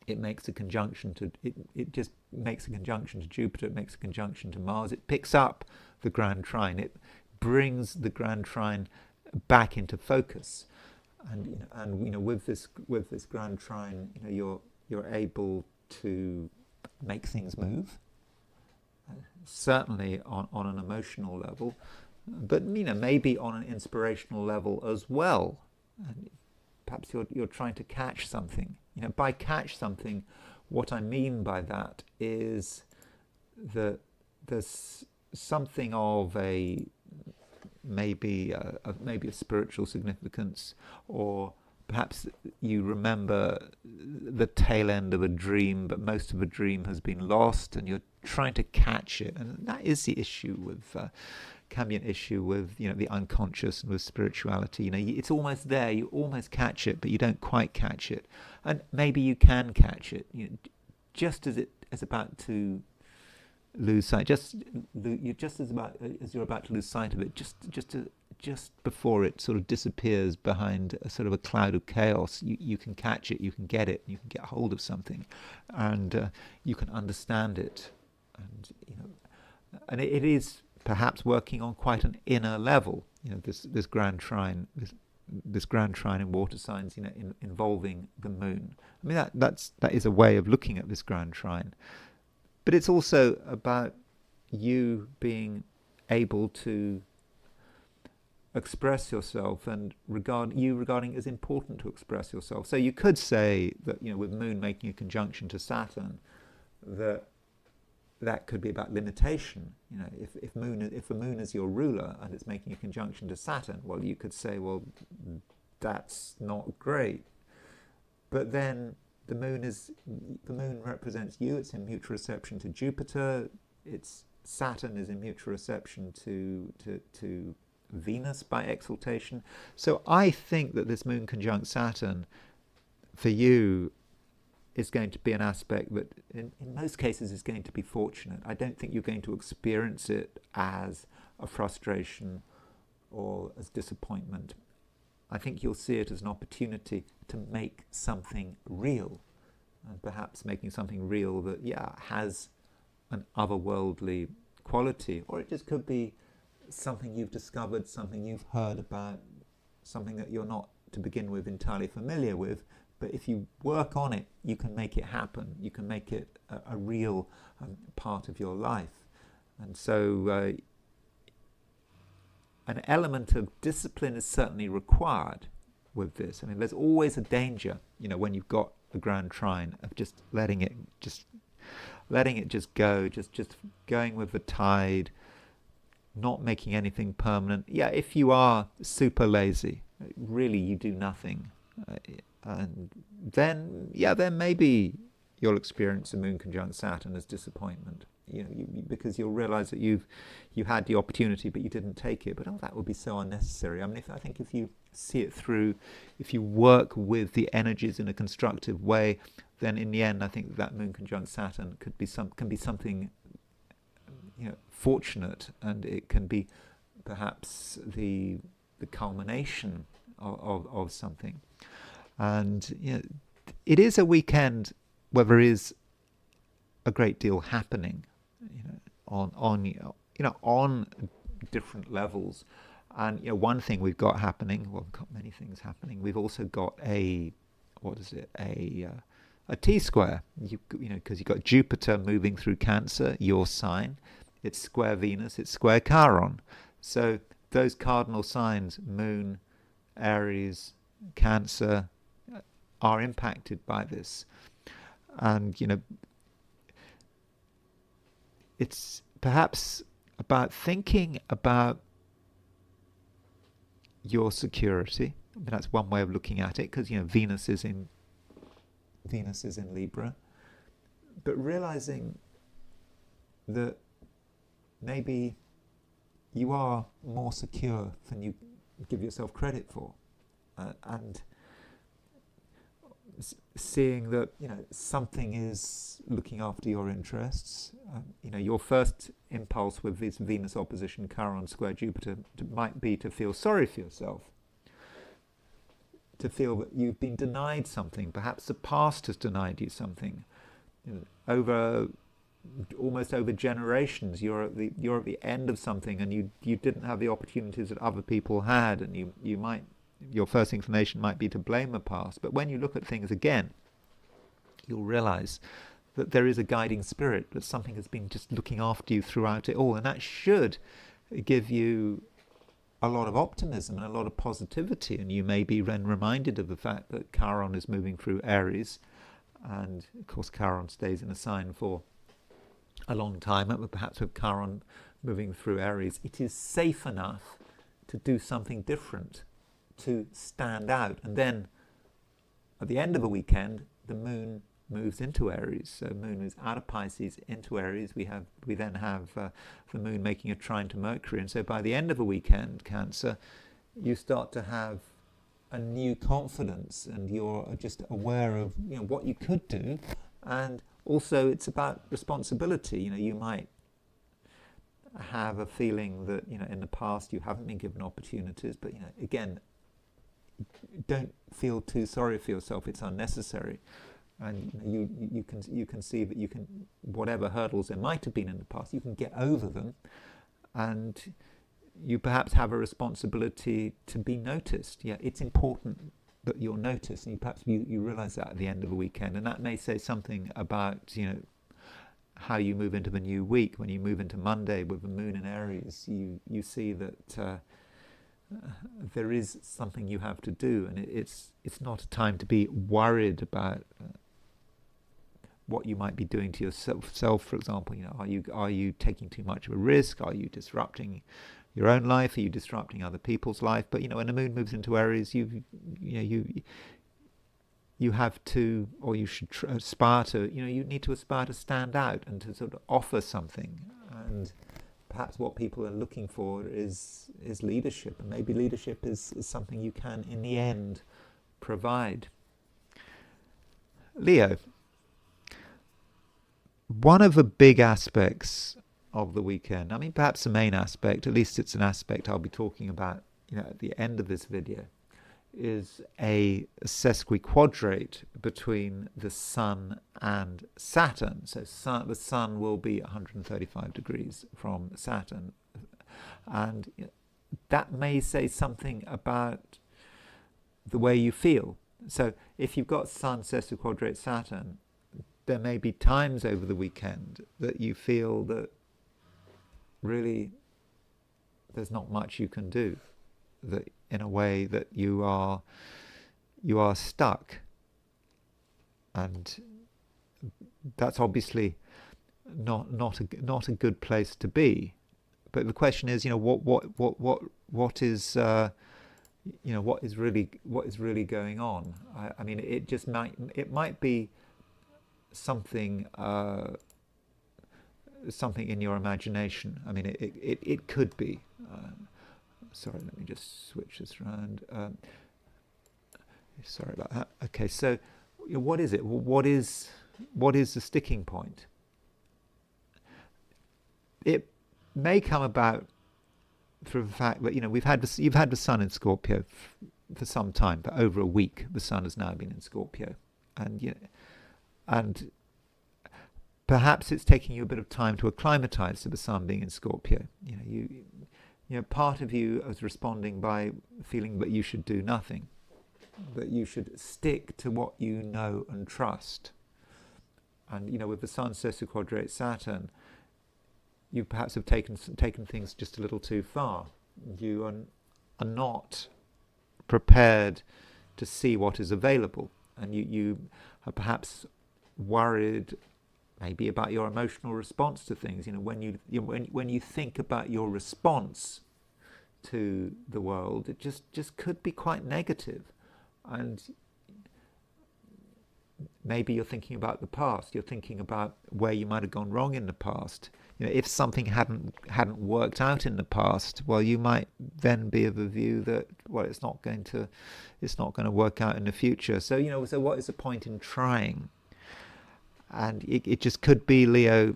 makes a conjunction to it just makes a conjunction to Jupiter. It makes a conjunction to Mars. It picks up the grand trine. It brings the grand trine back into focus. And with this grand trine, you're able to make things move, certainly on an emotional level, but maybe on an inspirational level as well. And perhaps you're trying to catch something. By catch something, what I mean by that is that there's something of maybe a spiritual significance, or perhaps you remember the tail end of a dream, but most of a dream has been lost, and you're trying to catch it. And that is the issue with, can be an issue with, the unconscious and with spirituality. It's almost there, you almost catch it, but you don't quite catch it. And maybe you can catch it, just as it is about to lose sight, just as you're about to lose sight of it, just before it sort of disappears behind a sort of a cloud of chaos. You can catch it, you can get it, you can get hold of something, and you can understand it, and it is perhaps working on quite an inner level. This grand trine, this grand trine in water signs, involving the moon. I mean, that is a way of looking at this grand trine. But it's also about you being able to express yourself, and regarding it as important to express yourself. So you could say that, with Moon making a conjunction to Saturn, that could be about limitation. If the Moon is your ruler and it's making a conjunction to Saturn, well, you could say, well, that's not great. But then the moon represents you. It's in mutual reception to Jupiter. It's Saturn is in mutual reception to Venus by exaltation. So I think that this moon conjunct Saturn for you is going to be an aspect that in most cases is going to be fortunate. I don't think you're going to experience it as a frustration or as disappointment. I think you'll see it as an opportunity to make something real, and perhaps making something real that, has an otherworldly quality, or it just could be something you've discovered, something you've heard about, something that you're not to begin with entirely familiar with, but if you work on it, you can make it happen. You can make it a real part of your life. And so an element of discipline is certainly required with this. I mean, there's always a danger, when you've got the grand trine, of just letting it go, just going with the tide, not making anything permanent. Yeah, if you are super lazy, really you do nothing, and then maybe you'll experience a moon conjunct Saturn as disappointment. Because you'll realize that you had the opportunity but you didn't take it. But that would be so unnecessary. I mean, I think if you see it through, if you work with the energies in a constructive way, then in the end, I think that moon conjunct Saturn can be something fortunate, and it can be perhaps the culmination of something. And it is a weekend where there is a great deal happening, on different levels. And one thing we've got happening, we've got many things happening. We've also got a T-square, because you've got Jupiter moving through Cancer, your sign. It's square Venus, it's square Chiron. So those cardinal signs, Moon, Aries, Cancer, are impacted by this. And, it's perhaps about thinking about your security. I mean, that's one way of looking at it, because Venus is in Libra, but realizing that maybe you are more secure than you give yourself credit for, and seeing that something is looking after your interests. Your first impulse with this Venus opposition Chiron square Jupiter might be to feel sorry for yourself, to feel that you've been denied something. Perhaps the past has denied you something. Almost over generations, you're at the end of something, and you didn't have the opportunities that other people had, and your first inclination might be to blame the past. But when you look at things again, you'll realize that there is a guiding spirit, that something has been just looking after you throughout it all, and that should give you a lot of optimism and a lot of positivity. And you may be then reminded of the fact that Chiron is moving through Aries, and of course Chiron stays in a sign for a long time, but perhaps with Chiron moving through Aries, it is safe enough to do something different, to stand out. And then at the end of the weekend, the moon moves into Aries. So moon is out of Pisces into Aries. We then have the moon making a trine to Mercury. And so by the end of the weekend, Cancer, you start to have a new confidence, and you're just aware of what you could do. And also it's about responsibility. You might have a feeling that in the past you haven't been given opportunities, but again, don't feel too sorry for yourself. It's unnecessary. And you can see that you can, whatever hurdles there might have been in the past, you can get over them, and you perhaps have a responsibility to be noticed. It's important that you're noticed, and perhaps you realize that at the end of the weekend. And that may say something about how you move into the new week. When you move into Monday with the moon in Aries, you see that there is something you have to do, and it's not a time to be worried about what you might be doing to yourself. For example, are you taking too much of a risk? Are you disrupting your own life? Are you disrupting other people's life? But when the moon moves into Aries, you have to, or you should aspire to, you need to aspire to stand out and to sort of offer something. And perhaps what people are looking for is leadership, and maybe leadership is something you can, in the end, provide. Leo, one of the big aspects of the weekend, I mean, perhaps the main aspect, at least it's an aspect I'll be talking about, at the end of this video, is a sesquiquadrate between the Sun and Saturn. So the Sun will be 135 degrees from Saturn. And that may say something about the way you feel. So if you've got Sun sesquiquadrate Saturn, there may be times over the weekend that you feel that really there's not much you can do, that in a way that you are stuck. And that's obviously not a good place to be. But the question is, what is really going on? I mean, it might be something in your imagination. I mean, it could be. Sorry, let me just switch this around. Sorry about that. Okay, so what is it? What is the sticking point? It may come about through the fact that you've had the Sun in Scorpio for some time, for over a week. The Sun has now been in Scorpio, and perhaps it's taking you a bit of time to acclimatize to the Sun being in Scorpio. Part of you is responding by feeling that you should do nothing, that you should stick to what you know and trust. And with the Sun sesquiquadrate Saturn, you perhaps have taken things just a little too far. You are not prepared to see what is available, and you are perhaps worried maybe about your emotional response to things. When you think about your response to the world, it just could be quite negative. And maybe you're thinking about the past. You're thinking about where you might have gone wrong in the past. If something hadn't worked out in the past, well, you might then be of a view that, well, it's not going to work out in the future. So so what is the point in trying? And it just could be, Leo,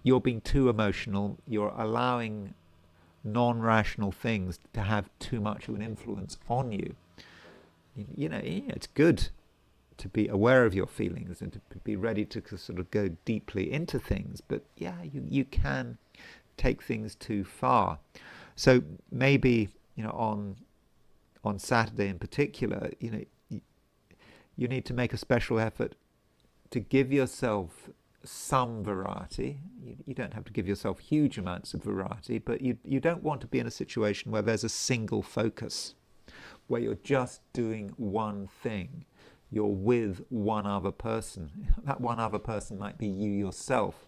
you're being too emotional. You're allowing non-rational things to have too much of an influence on you. It's good to be aware of your feelings and to be ready to sort of go deeply into things. But yeah, you can take things too far. So maybe, on Saturday in particular, you need to make a special effort to give yourself some variety. You don't have to give yourself huge amounts of variety, but you don't want to be in a situation where there's a single focus, where you're just doing one thing. You're with one other person. That one other person might be you yourself.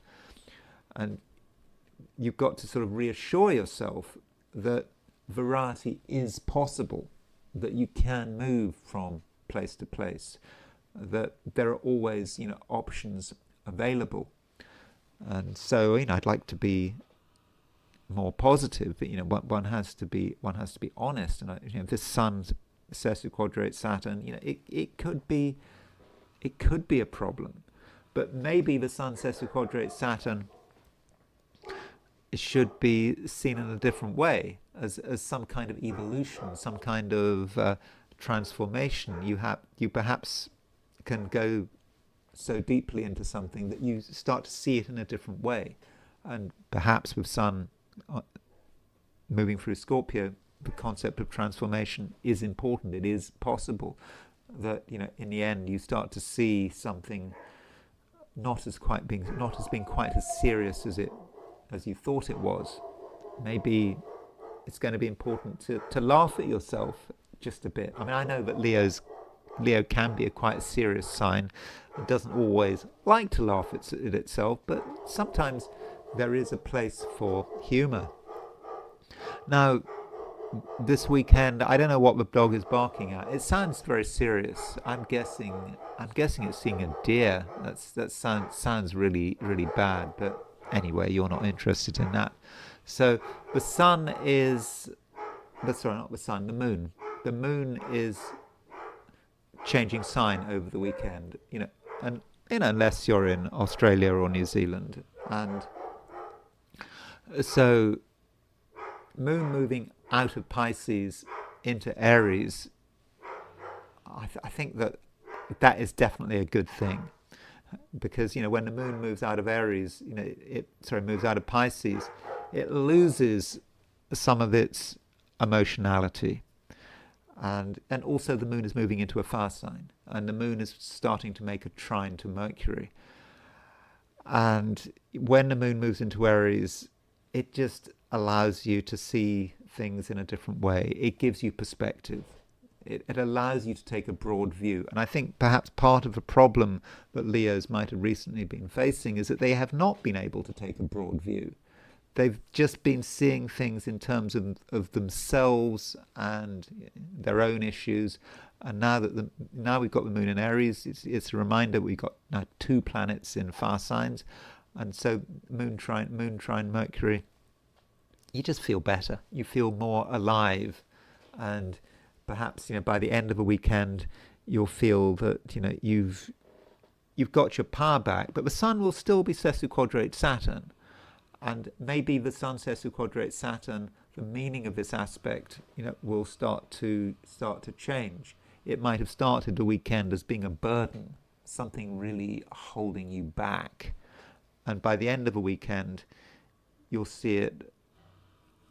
And you've got to sort of reassure yourself that variety is possible, that you can move from place to place, that there are always, options available. And so, I'd like to be more positive, but one has to be honest. And this Sun sesquiquadrate Saturn, it could be a problem. But maybe the Sun sesquiquadrate Saturn should be seen in a different way, as some kind of evolution, some kind of transformation. You perhaps can go so deeply into something that you start to see it in a different way. And perhaps with Sun moving through Scorpio, the concept of transformation is important. It is possible that in the end you start to see something not as being quite as serious as you thought it was. Maybe it's going to be important to laugh at yourself just a bit. I mean, I know that Leo can be quite a serious sign. It doesn't always like to laugh at itself, but sometimes there is a place for humour. Now, this weekend, I don't know what the dog is barking at. It sounds very serious. I'm guessing it's seeing a deer. That sounds really really bad. But anyway, you're not interested in that. So the sun is, but sorry, not the sun. The moon. The moon is changing sign over the weekend. And unless you're in Australia or New Zealand, and so moon moving out of Pisces into Aries, I think that is definitely a good thing, because when the moon moves out of Aries, moves out of Pisces, it loses some of its emotionality, and also the moon is moving into a fire sign, and the moon is starting to make a trine to Mercury, and when the moon moves into Aries, it just allows you to see things in a different way. It gives you perspective. It allows you to take a broad view. And I think perhaps part of the problem that Leos might have recently been facing is that they have not been able to take a broad view. They've just been seeing things in terms of themselves and their own issues. And now we've got the moon in Aries, it's a reminder we've got now 2 planets in fire signs. And so moon trine Mercury, you just feel better. You feel more alive, and perhaps by the end of a weekend, you'll feel that you've got your power back. But the sun will still be sesquiquadrate Saturn, and maybe the sun sesquiquadrate Saturn, the meaning of this aspect, will start to change. It might have started the weekend as being a burden, something really holding you back, and by the end of a weekend, you'll see it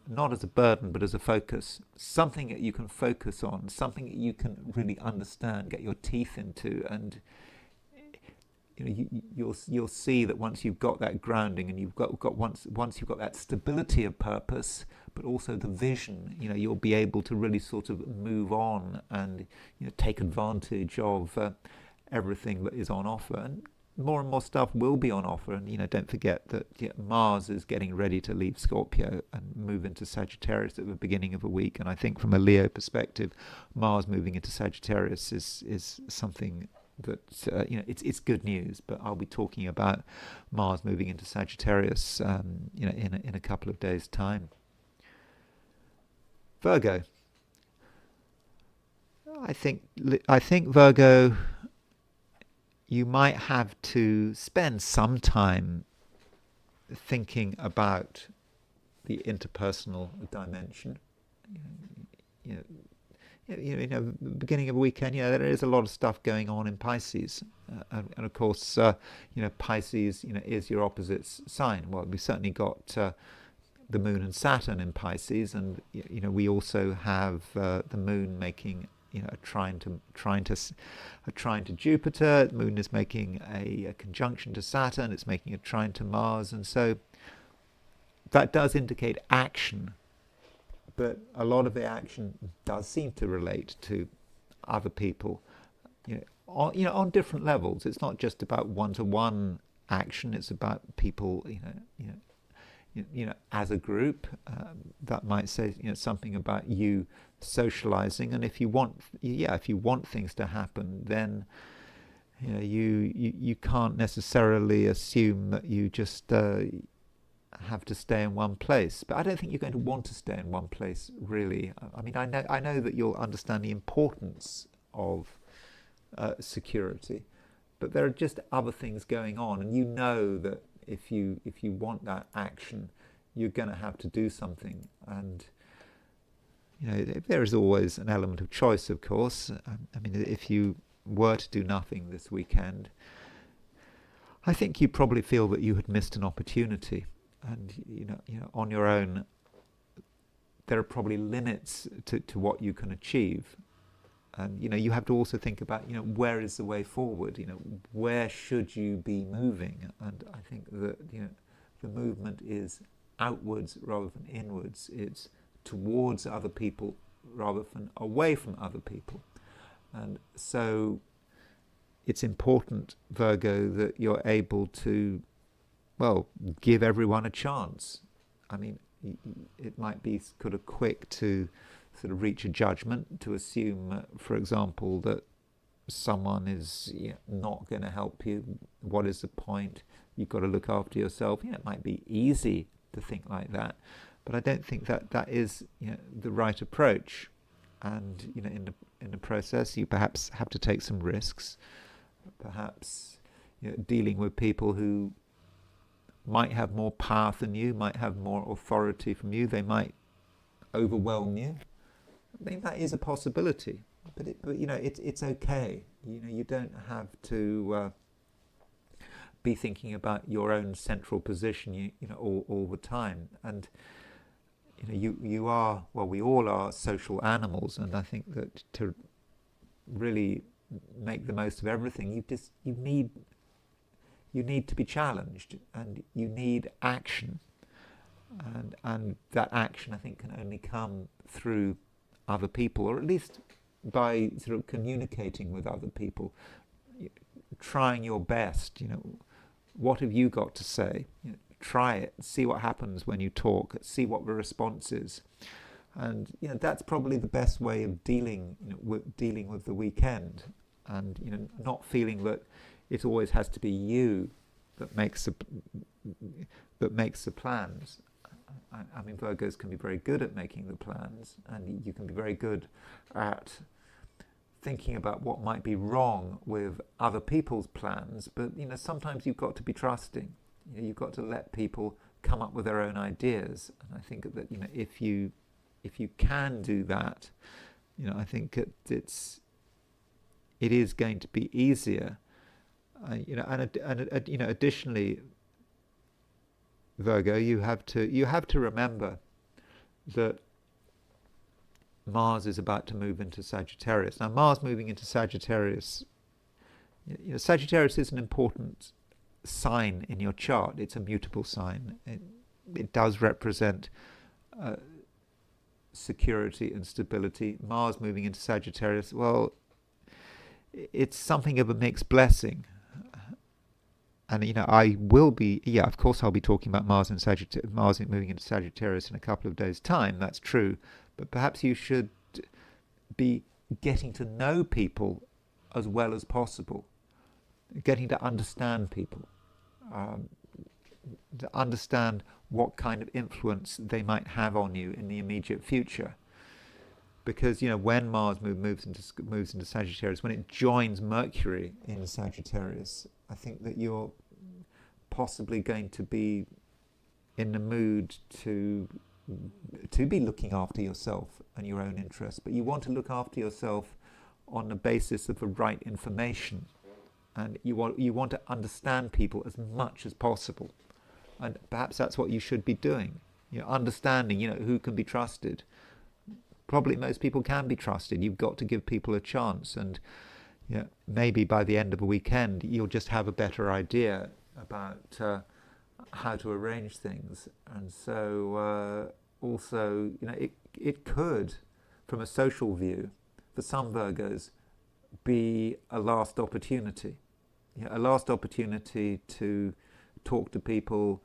not as a burden, but as a focus, something that you can focus on, something that you can really understand, get your teeth into, and you'll see that once you've got that grounding, and once you've got that stability of purpose, but also the vision, you'll be able to really sort of move on and take advantage of everything that is on offer. And more stuff will be on offer, and don't forget that Mars is getting ready to leave Scorpio and move into Sagittarius at the beginning of a week. And I think from a Leo perspective, Mars moving into Sagittarius is something that it's good news. But I'll be talking about Mars moving into Sagittarius in a couple of days' time. Virgo. I think Virgo, you might have to spend some time thinking about the interpersonal dimension. Beginning of a weekend, there is a lot of stuff going on in Pisces, and of course, Pisces, is your opposite sign. Well, we've certainly got the Moon and Saturn in Pisces, and we also have the Moon making a trine to Jupiter. The Moon is making a conjunction to Saturn. It's making a trine to Mars, and so that does indicate action. But a lot of the action does seem to relate to other people, on different levels. It's not just about one-to-one action. It's about people, as a group. That might say something about you socializing, and if you want things to happen, then you can't necessarily assume that you just have to stay in one place. But I don't think you're going to want to stay in one place, really. I mean, I know that you'll understand the importance of security, but there are just other things going on, and that if you want that action, you're going to have to do something. And there is always an element of choice, of course. I mean, if you were to do nothing this weekend, I think you probably feel that you had missed an opportunity, and on your own, there are probably limits to what you can achieve. And you have to also think about where is the way forward. Where should you be moving? And I think that the movement is outwards rather than inwards. It's towards other people rather than away from other people. And so it's important, Virgo, that you're able to, well, give everyone a chance. I mean, it might be sort of quick to sort of reach a judgment, to assume, for example, that someone is not going to help you. What is the point? You've got to look after yourself. It might be easy to think like that, but I don't think that that is the right approach. And in the process, you perhaps have to take some risks. Perhaps dealing with people who might have more power than you, might have more authority from you. They might overwhelm you. I mean, that is a possibility. But it's okay. You don't have to be thinking about your own central position, all the time. And you are, well, we all are social animals, and I think that to really make the most of everything, you need to be challenged, and you need action, and that action, I think, can only come through other people, or at least by sort of communicating with other people, trying your best. What have you got to say? Try it, see what happens when you talk, see what the response is. And that's probably the best way of dealing with the weekend, and not feeling that it always has to be you that makes the plans. I mean, Virgos can be very good at making the plans, and you can be very good at thinking about what might be wrong with other people's plans. But sometimes you've got to be trusting. You've got to let people come up with their own ideas. And I think that if you can do that, I think it is going to be easier. Additionally, Virgo, you have to remember that Mars is about to move into Sagittarius. Now, Mars moving into Sagittarius, Sagittarius is an important sign in your chart. It's a mutable sign. It does represent security and stability. Mars moving into Sagittarius, well, it's something of a mixed blessing. And I will be, of course I'll be talking about Mars moving into Sagittarius in a couple of days' time. That's true. But perhaps you should be getting to know people as well as possible, getting to understand people, to understand what kind of influence they might have on you in the immediate future. Because when Mars moves into Sagittarius, when it joins Mercury in Sagittarius, I think that you're possibly going to be in the mood to be looking after yourself and your own interests. But you want to look after yourself on the basis of the right information, and you want to understand people as much as possible. And perhaps that's what you should be doing. Understanding who can be trusted. Probably most people can be trusted. You've got to give people a chance, and maybe by the end of a weekend you'll just have a better idea about how to arrange things. And so also it could, from a social view, for some Virgos, be a last opportunity. A last opportunity to talk to people,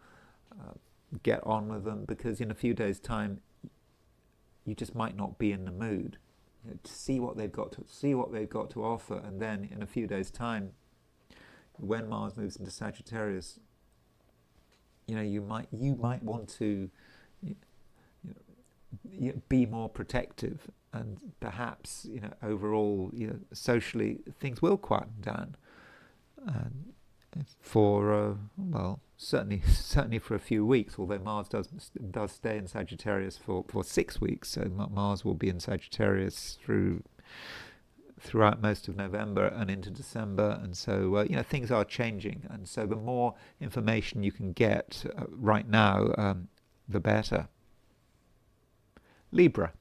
get on with them, because in a few days' time you just might not be in the mood to see what they've got to offer. And then in a few days' time, when Mars moves into Sagittarius, you might want to be more protective, and perhaps overall socially things will quieten down, and for certainly for a few weeks, although Mars does stay in Sagittarius for 6 weeks. So Mars will be in Sagittarius throughout most of November and into December. And so things are changing, and so the more information you can get right now, the better. Libra.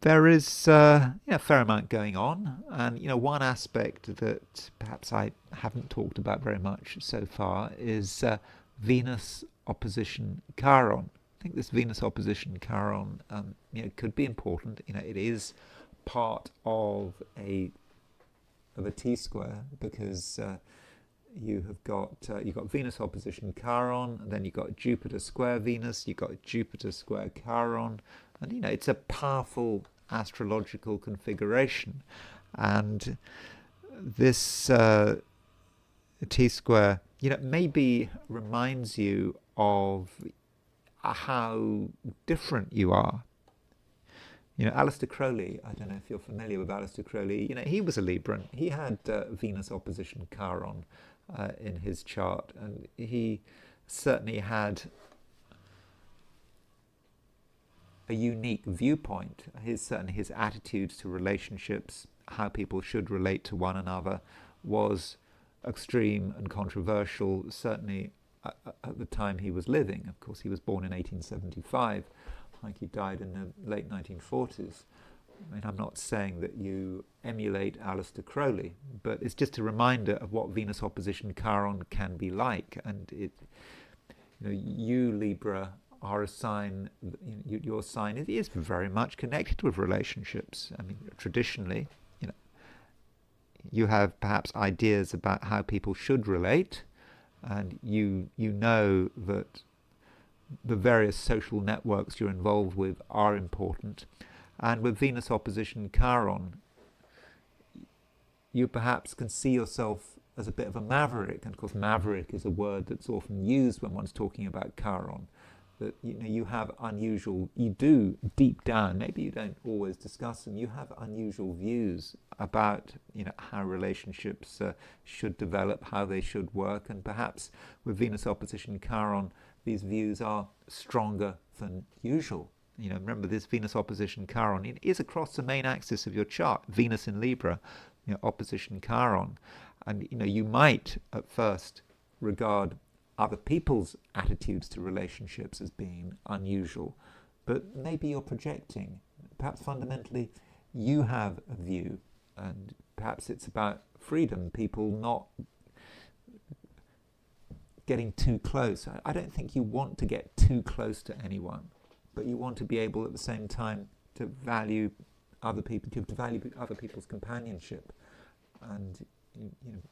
There is a fair amount going on, and one aspect that perhaps I haven't talked about very much so far is Venus opposition Chiron. I think this Venus opposition Chiron could be important. It is part of a T-square, because you've got Venus opposition Chiron, and then you've got Jupiter square Venus, you've got Jupiter square Chiron, and it's a powerful astrological configuration. And this T square, maybe reminds you of how different you are. Aleister Crowley, I don't know if you're familiar with Aleister Crowley, he was a Libran. He had Venus opposition Chiron in his chart, and he certainly had a unique viewpoint. Certainly his attitudes to relationships, how people should relate to one another, was extreme and controversial, certainly at the time he was living. Of course, he was born in 1875. I think he died in the late 1940s. I mean, I'm not saying that you emulate Aleister Crowley, but it's just a reminder of what Venus opposition Chiron can be like. And you Libra are a sign. Your sign is very much connected with relationships. I mean, traditionally, you have perhaps ideas about how people should relate, and you know that the various social networks you're involved with are important. And with Venus opposition Chiron, you perhaps can see yourself as a bit of a maverick. And of course, maverick is a word that's often used when one's talking about Chiron. That you have you do deep down, maybe you don't always discuss them, you have unusual views about how relationships should develop, how they should work. And perhaps with Venus opposition Chiron, these views are stronger than usual. Remember, this Venus opposition Chiron, it is across the main axis of your chart. Venus in Libra, opposition Chiron. And you might at first regard other people's attitudes to relationships as being unusual, but maybe you're projecting. Perhaps fundamentally you have a view, and perhaps it's about freedom, people not getting too close. I don't think you want to get too close to anyone, but you want to be able at the same time to value other people, to value other people's companionship. And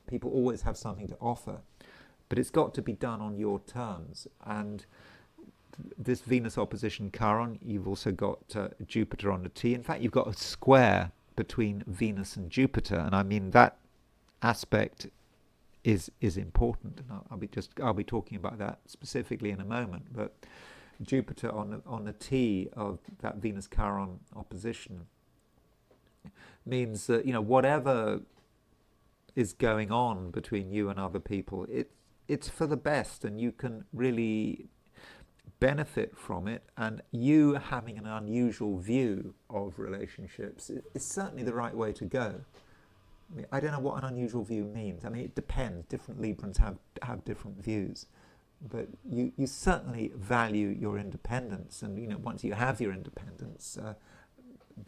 people always have something to offer, but it's got to be done on your terms. And this Venus opposition Chiron, you've also got Jupiter on the T. In fact, you've got a square between Venus and Jupiter, and I mean that aspect is important. And I'll be talking about that specifically in a moment. But Jupiter on the T of that Venus Chiron opposition means that whatever is going on between you and other people, it's for the best, and you can really benefit from it. And you having an unusual view of relationships is certainly the right way to go. I mean, I don't know what an unusual view means. I mean, it depends. Different Librans have different views, but you certainly value your independence. And once you have your independence,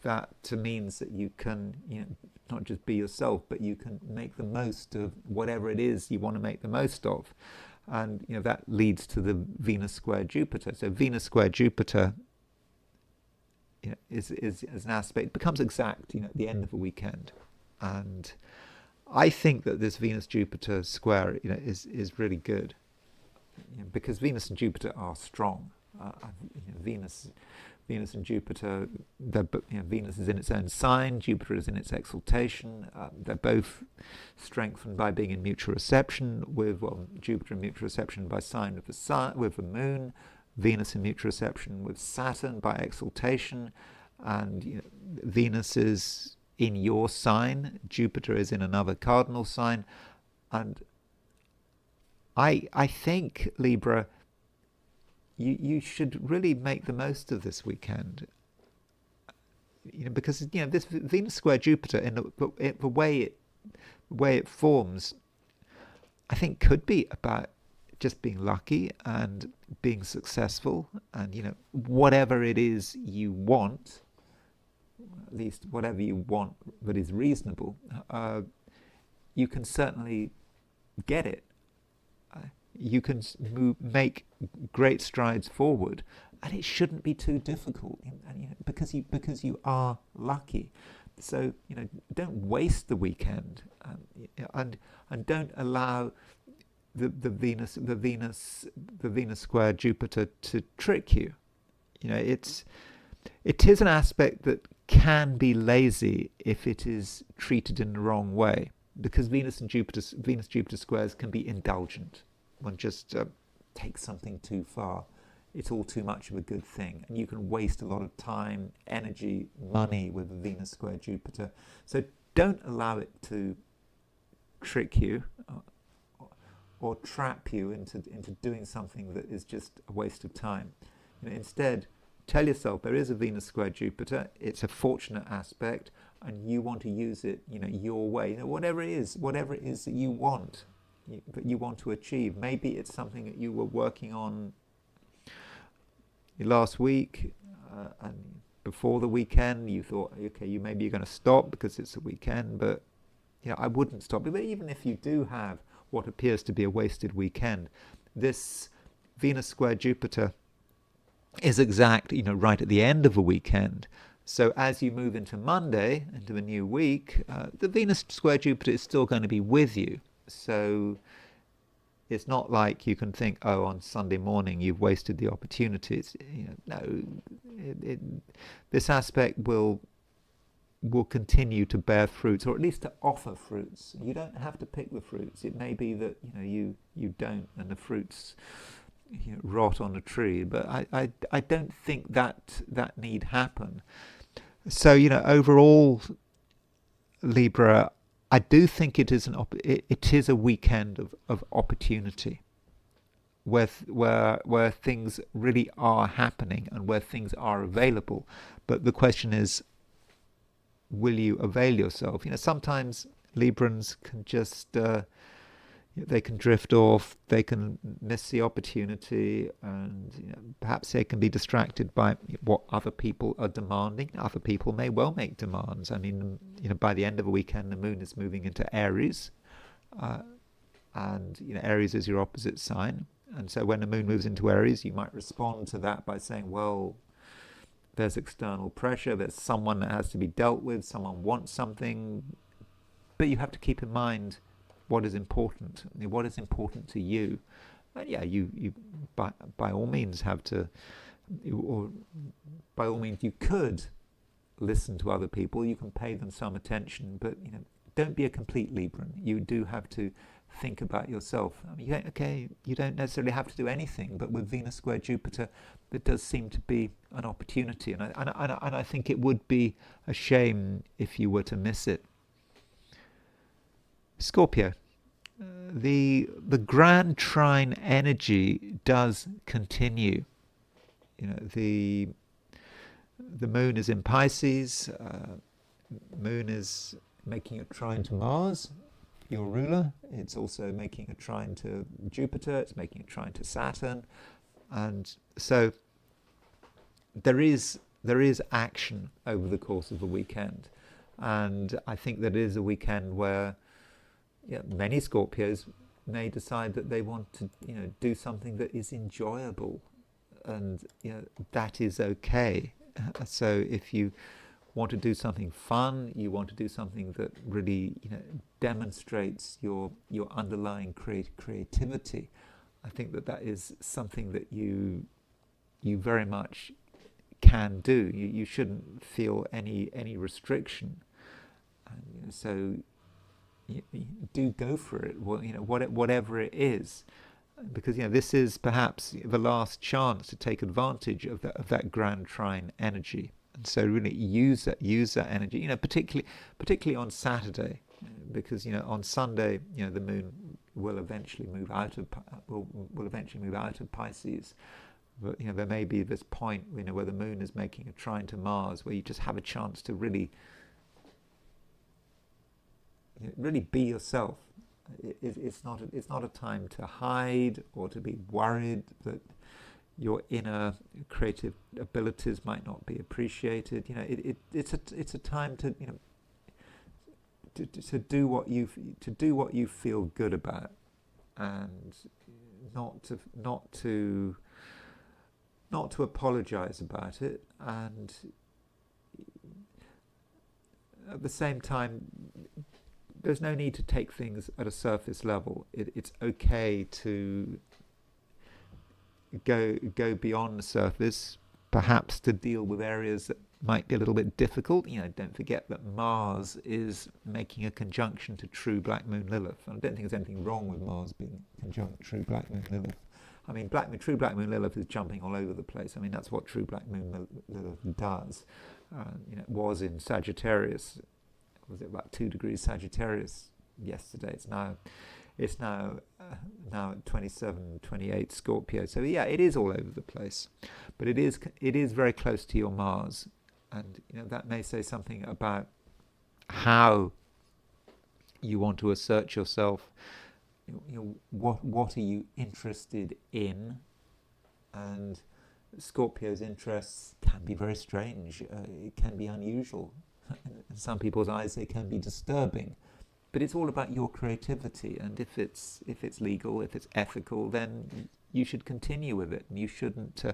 that means that you can not just be yourself, but you can make the most of whatever it is you want to make the most of. And that leads to the Venus square Jupiter. So Venus square Jupiter is an aspect, becomes exact at the end of a weekend. And I think that this Venus Jupiter square is really good, because Venus and Jupiter are strong. Venus and Jupiter, Venus is in its own sign, Jupiter is in its exaltation. They're both strengthened by being in mutual reception, with Jupiter in mutual reception by sign of the sun, with the moon, Venus in mutual reception with Saturn by exaltation, and Venus is in your sign, Jupiter is in another cardinal sign. And I think, Libra, you should really make the most of this weekend, because this Venus square Jupiter, in the way it forms, I think could be about just being lucky and being successful, and whatever it is you want, at least whatever you want that is reasonable, you can certainly get it. You can make great strides forward, and it shouldn't be too difficult, and because you are lucky. So don't waste the weekend, and don't allow the Venus square Jupiter to trick you. It is an aspect that can be lazy if it is treated in the wrong way, because Venus Jupiter squares can be indulgent. One just takes something too far. It's all too much of a good thing, and you can waste a lot of time, energy, money with a Venus square Jupiter. So don't allow it to trick you or trap you into doing something that is just a waste of time. Instead, tell yourself there is a Venus square Jupiter. It's a fortunate aspect, and you want to use it, your way. Whatever it is that you want, that you want to achieve. Maybe it's something that you were working on last week, and before the weekend you thought, okay, you're going to stop because it's a weekend, but I wouldn't stop. But even if you do have what appears to be a wasted weekend, this Venus square Jupiter is exact, right at the end of a weekend. So as you move into Monday, into a new week, the Venus square Jupiter is still going to be with you. So it's not like you can think, oh, on Sunday morning you've wasted the opportunities. No, this aspect will continue to bear fruits, or at least to offer fruits. You don't have to pick the fruits. It may be that you don't, and the fruits rot on a tree. But I don't think that need happen. So overall, Libra, I do think it is it is a weekend of opportunity, where things really are happening and where things are available. But the question is, will you avail yourself? Sometimes Librans can just they can drift off, they can miss the opportunity, and perhaps they can be distracted by what other people are demanding. Other people may well make demands. I mean, by the end of a weekend, the moon is moving into Aries, and Aries is your opposite sign. And so when the moon moves into Aries, you might respond to that by saying, well, there's external pressure, there's someone that has to be dealt with, someone wants something, but you have to keep in mind what is important. What is important to you? And you by all means have to, or by all means you could listen to other people. You can pay them some attention, but don't be a complete Libran. You do have to think about yourself. I mean, you don't necessarily have to do anything, but with Venus square Jupiter, there does seem to be an opportunity, and I think it would be a shame if you were to miss it. Scorpio, the grand trine energy does continue. The moon is in Pisces. Moon is making a trine to Mars, your ruler. It's also making a trine to Jupiter. It's making a trine to Saturn, and so there is action over the course of a weekend, and I think that is a weekend where many Scorpios may decide that they want to do something that is enjoyable, and that is okay. So if you want to do something fun, you want to do something that really demonstrates your underlying creativity, I think that is something that you very much can do. You shouldn't feel any restriction, and so you do go for it. Whatever it is, because this is perhaps the last chance to take advantage of that grand trine energy. And so really use that energy, particularly on Saturday, because on Sunday, the moon will eventually move out of Pisces. But there may be this point, where the moon is making a trine to Mars, where you just have a chance to really be yourself. It's not a time to hide or to be worried that your inner creative abilities might not be appreciated. It's a time to to do what you feel good about, and not to apologize about it, and at the same time there's no need to take things at a surface level. It's okay to go beyond the surface, perhaps to deal with areas that might be a little bit difficult. Don't forget that Mars is making a conjunction to true black moon Lilith. And I don't think there's anything wrong with Mars being conjunct true black moon Lilith. I mean, true black moon Lilith is jumping all over the place. I mean, that's what true black moon Lilith does. It was in Sagittarius. Was it about 2 degrees Sagittarius yesterday? It's now at 27, 28 Scorpio. So yeah, it is all over the place, but it is very close to your Mars, and that may say something about how you want to assert yourself. What are you interested in? And Scorpio's interests can be very strange. It can be unusual. In some people's eyes, they can be disturbing. But it's all about your creativity, and if it's legal, if it's ethical, then you should continue with it, and you shouldn't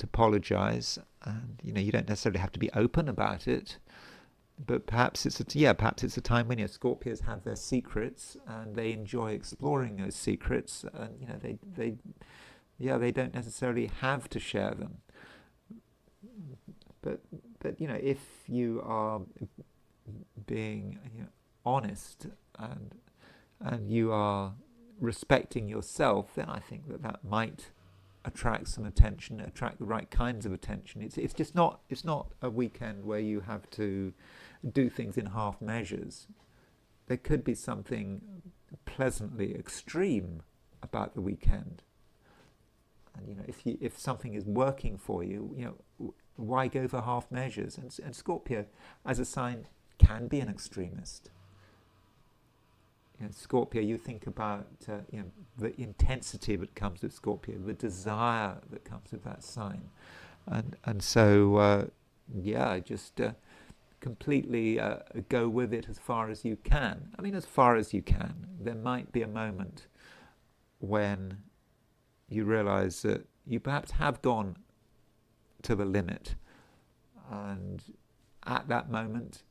apologize, and you don't necessarily have to be open about it. But perhaps it's a time when Scorpios have their secrets, and they enjoy exploring those secrets, and they don't necessarily have to share them. But if you are being honest and you are respecting yourself, then I think that might attract some attention, attract the right kinds of attention. It's not a weekend where you have to do things in half measures. There could be something pleasantly extreme about the weekend, and if something is working for you, why go for half measures? And Scorpio, as a sign, can be an extremist. Scorpio, you think about the intensity that comes with Scorpio, the desire that comes with that sign, and so just completely go with it as far as you can. I mean, as far as you can. There might be a moment when you realize that you perhaps have gone to the limit, and at that moment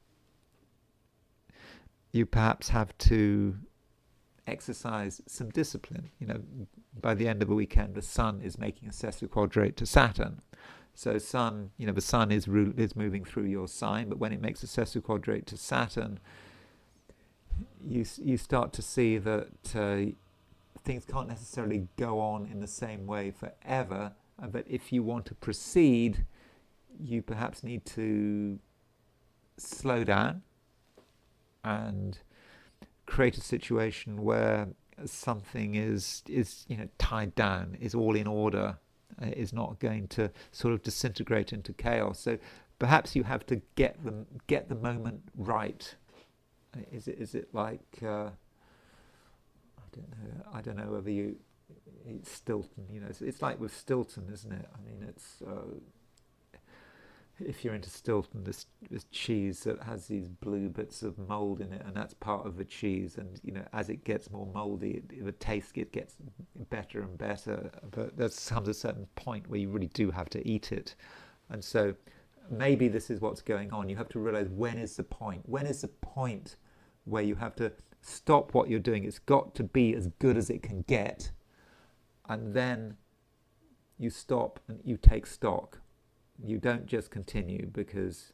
you perhaps have to exercise some discipline. By the end of the weekend, the Sun is making a sesquiquadrate to Saturn. So the Sun is moving through your sign, but when it makes a sesquiquadrate to Saturn, you start to see that things can't necessarily go on in the same way forever. But if you want to proceed, you perhaps need to slow down and create a situation where something is tied down, is all in order, is not going to sort of disintegrate into chaos. So perhaps you have to get the moment right. Is it like I don't know whether it's Stilton. It's like with Stilton, isn't it? I mean, it's if you're into Stilton, this cheese that has these blue bits of mold in it, and that's part of the cheese. And as it gets more moldy, the taste gets better and better. But there comes a certain point where you really do have to eat it. And so maybe this is what's going on. You have to realize, when is the point? When is the point where you have to stop what you're doing? It's got to be as good as it can get, and then you stop and you take stock. You don't just continue, because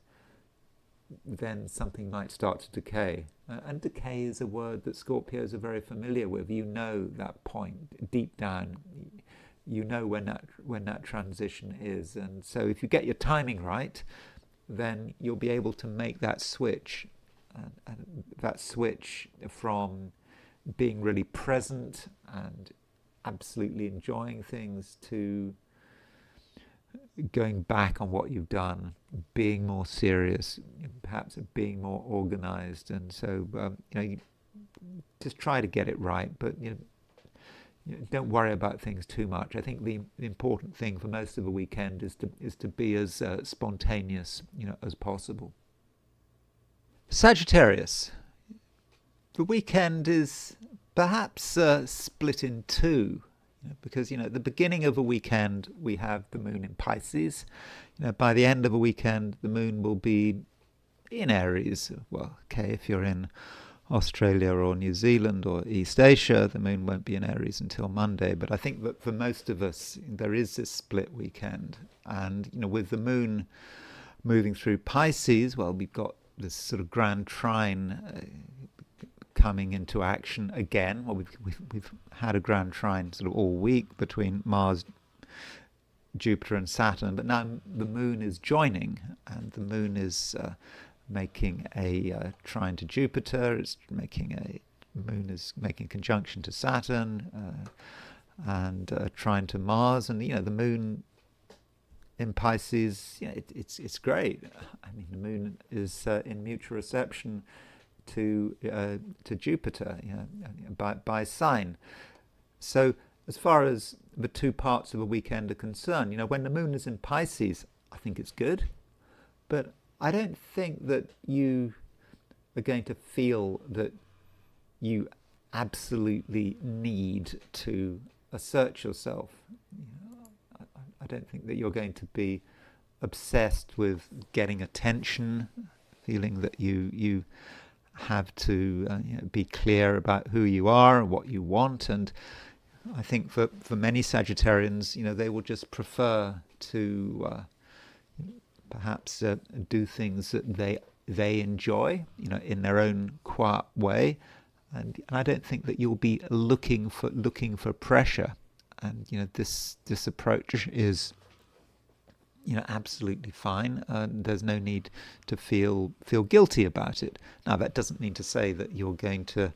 then something might start to decay. And decay is a word that Scorpios are very familiar with. That point deep down. When that transition is. And so if you get your timing right, then you'll be able to make that switch. And that switch from being really present and absolutely enjoying things to going back on what you've done, being more serious, perhaps being more organized. And so you just try to get it right, but don't worry about things too much. I think the important thing for most of the weekend is to be as spontaneous as possible. Sagittarius, the weekend is perhaps split in two. Because at the beginning of a weekend we have the moon in Pisces. By the end of a weekend the moon will be in Aries. Well, okay, if you're in Australia or New Zealand or East Asia, the moon won't be in Aries until Monday. But I think that for most of us, there is this split weekend. And, with the moon moving through Pisces, well, we've got this sort of grand trine coming into action again. Well, we've had a grand trine sort of all week between Mars, Jupiter and Saturn, but now the moon is joining, and the moon is making a trine to Jupiter. It's making moon is making conjunction to Saturn, and trine to Mars, and the moon in Pisces, it's great. I mean, the moon is in mutual reception to Jupiter, by sign. So as far as the two parts of a weekend are concerned, when the moon is in Pisces, I think it's good, but I don't think that you are going to feel that you absolutely need to assert yourself. I don't think that you're going to be obsessed with getting attention, feeling that you have to be clear about who you are and what you want. And I think for many Sagittarians, they will just prefer to perhaps do things that they enjoy, in their own quiet way. And I don't think that you'll be looking for pressure. And this approach is absolutely fine. There's no need to feel guilty about it. Now, that doesn't mean to say that you're going to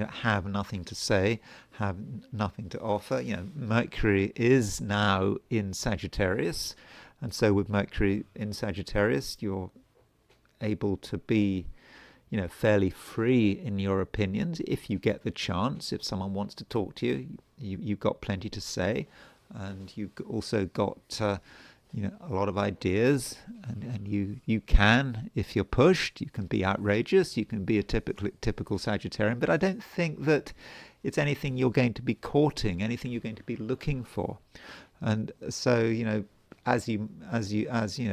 have nothing to say, have nothing to offer. Mercury is now in Sagittarius, and so with Mercury in Sagittarius, you're able to be fairly free in your opinions if you get the chance. If someone wants to talk to you, you've got plenty to say, and you've also got a lot of ideas, and you can, if you're pushed, you can be outrageous, you can be a typical Sagittarian. But I don't think that it's anything you're going to be courting, anything you're going to be looking for. And so as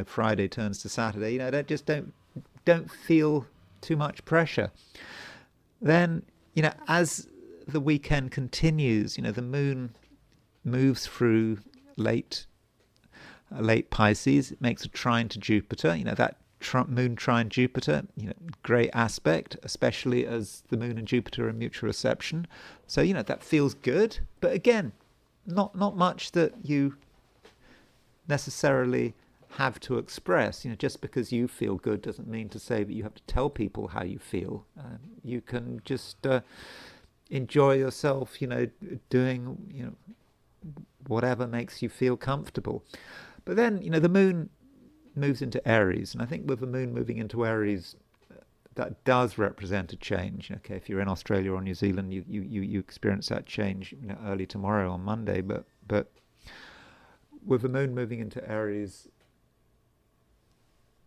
Friday turns to Saturday, don't feel too much pressure. Then as the weekend continues, the moon moves through late Pisces. It makes a trine to Jupiter. That moon trine Jupiter, great aspect, especially as the moon and Jupiter are in mutual reception. So that feels good, but again, not much that you necessarily have to express. Just because you feel good doesn't mean to say that you have to tell people how you feel. You can just enjoy yourself, doing whatever makes you feel comfortable. But then the moon moves into Aries, and I think with the moon moving into Aries, that does represent a change. Okay, if you're in Australia or New Zealand, you experience that change early tomorrow on Monday. But with the moon moving into Aries,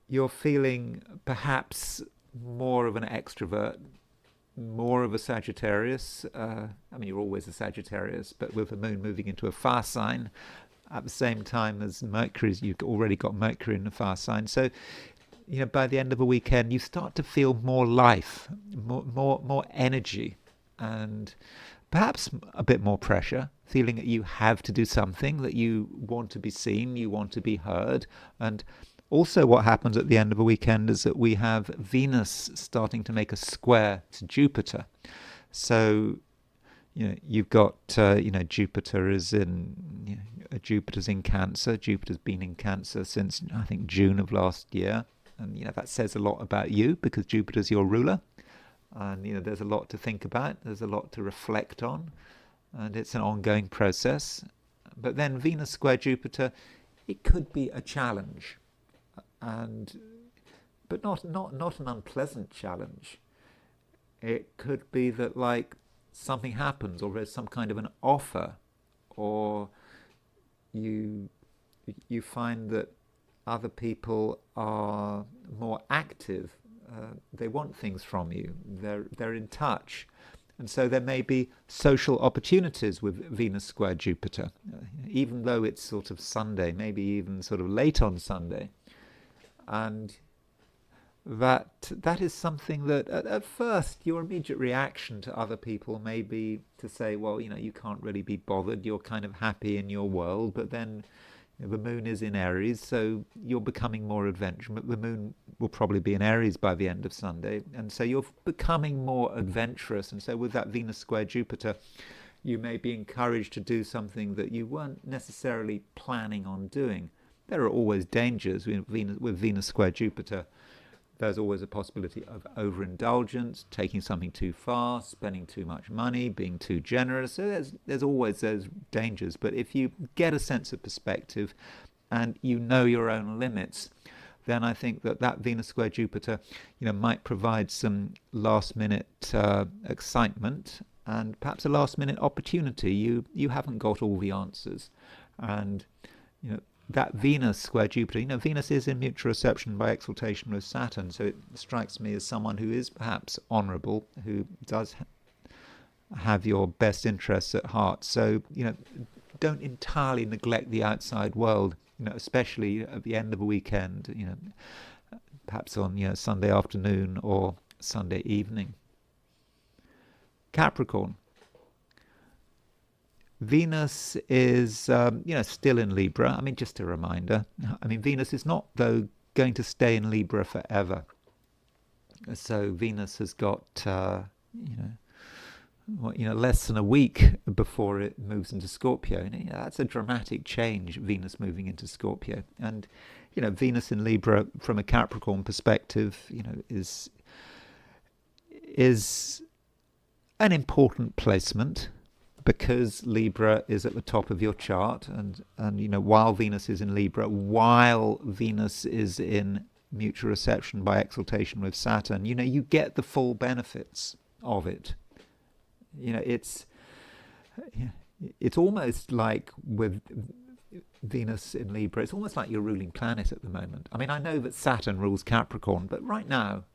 you're feeling perhaps more of an extrovert, more of a Sagittarius. You're always a Sagittarius, but with the moon moving into a fire sign at the same time as Mercury, you've already got Mercury in the fire sign. So, by the end of the weekend, you start to feel more life, more energy, and perhaps a bit more pressure, feeling that you have to do something, that you want to be seen, you want to be heard. And also what happens at the end of the weekend is that we have Venus starting to make a square to Jupiter. So, you've got, Jupiter's in Cancer. Jupiter's been in Cancer since, I think, June of last year. And, that says a lot about you because Jupiter's your ruler. And, there's a lot to think about. There's a lot to reflect on. And it's an ongoing process. But then Venus square Jupiter, it could be a challenge. But not an unpleasant challenge. It could be that, something happens, or there's some kind of an offer, or you find that other people are more active. They want things from you. They're in touch. And so there may be social opportunities with Venus square Jupiter, even though it's sort of Sunday, maybe even sort of late on Sunday. And that is something that at first your immediate reaction to other people may be to say, well, you can't really be bothered, you're kind of happy in your world, but then the moon is in Aries, so you're becoming more adventurous. The moon will probably be in Aries by the end of Sunday, and so you're becoming more adventurous. And so with that Venus square Jupiter, you may be encouraged to do something that you weren't necessarily planning on doing. There are always dangers with Venus square Jupiter. There's always a possibility of overindulgence, taking something too far, spending too much money, being too generous. So there's always those dangers. But if you get a sense of perspective and you know your own limits, then I think that Venus square Jupiter, might provide some last-minute excitement and perhaps a last-minute opportunity. You haven't got all the answers, and that Venus square Jupiter, Venus is in mutual reception by exaltation with Saturn, so it strikes me as someone who is perhaps honourable, who does have your best interests at heart. So, don't entirely neglect the outside world, especially at the end of a weekend, perhaps on, Sunday afternoon or Sunday evening. Capricorn. Venus is, still in Libra. I mean, just a reminder. I mean, Venus is not, though, going to stay in Libra forever. So Venus has got, less than a week before it moves into Scorpio. And, that's a dramatic change, Venus moving into Scorpio. And, Venus in Libra, from a Capricorn perspective, is an important placement, because Libra is at the top of your chart, and while Venus is in Libra, while Venus is in mutual reception by exaltation with Saturn, you get the full benefits of it. It's almost like with Venus in Libra, it's almost like your ruling planet at the moment. I mean, I know that Saturn rules Capricorn, but right now,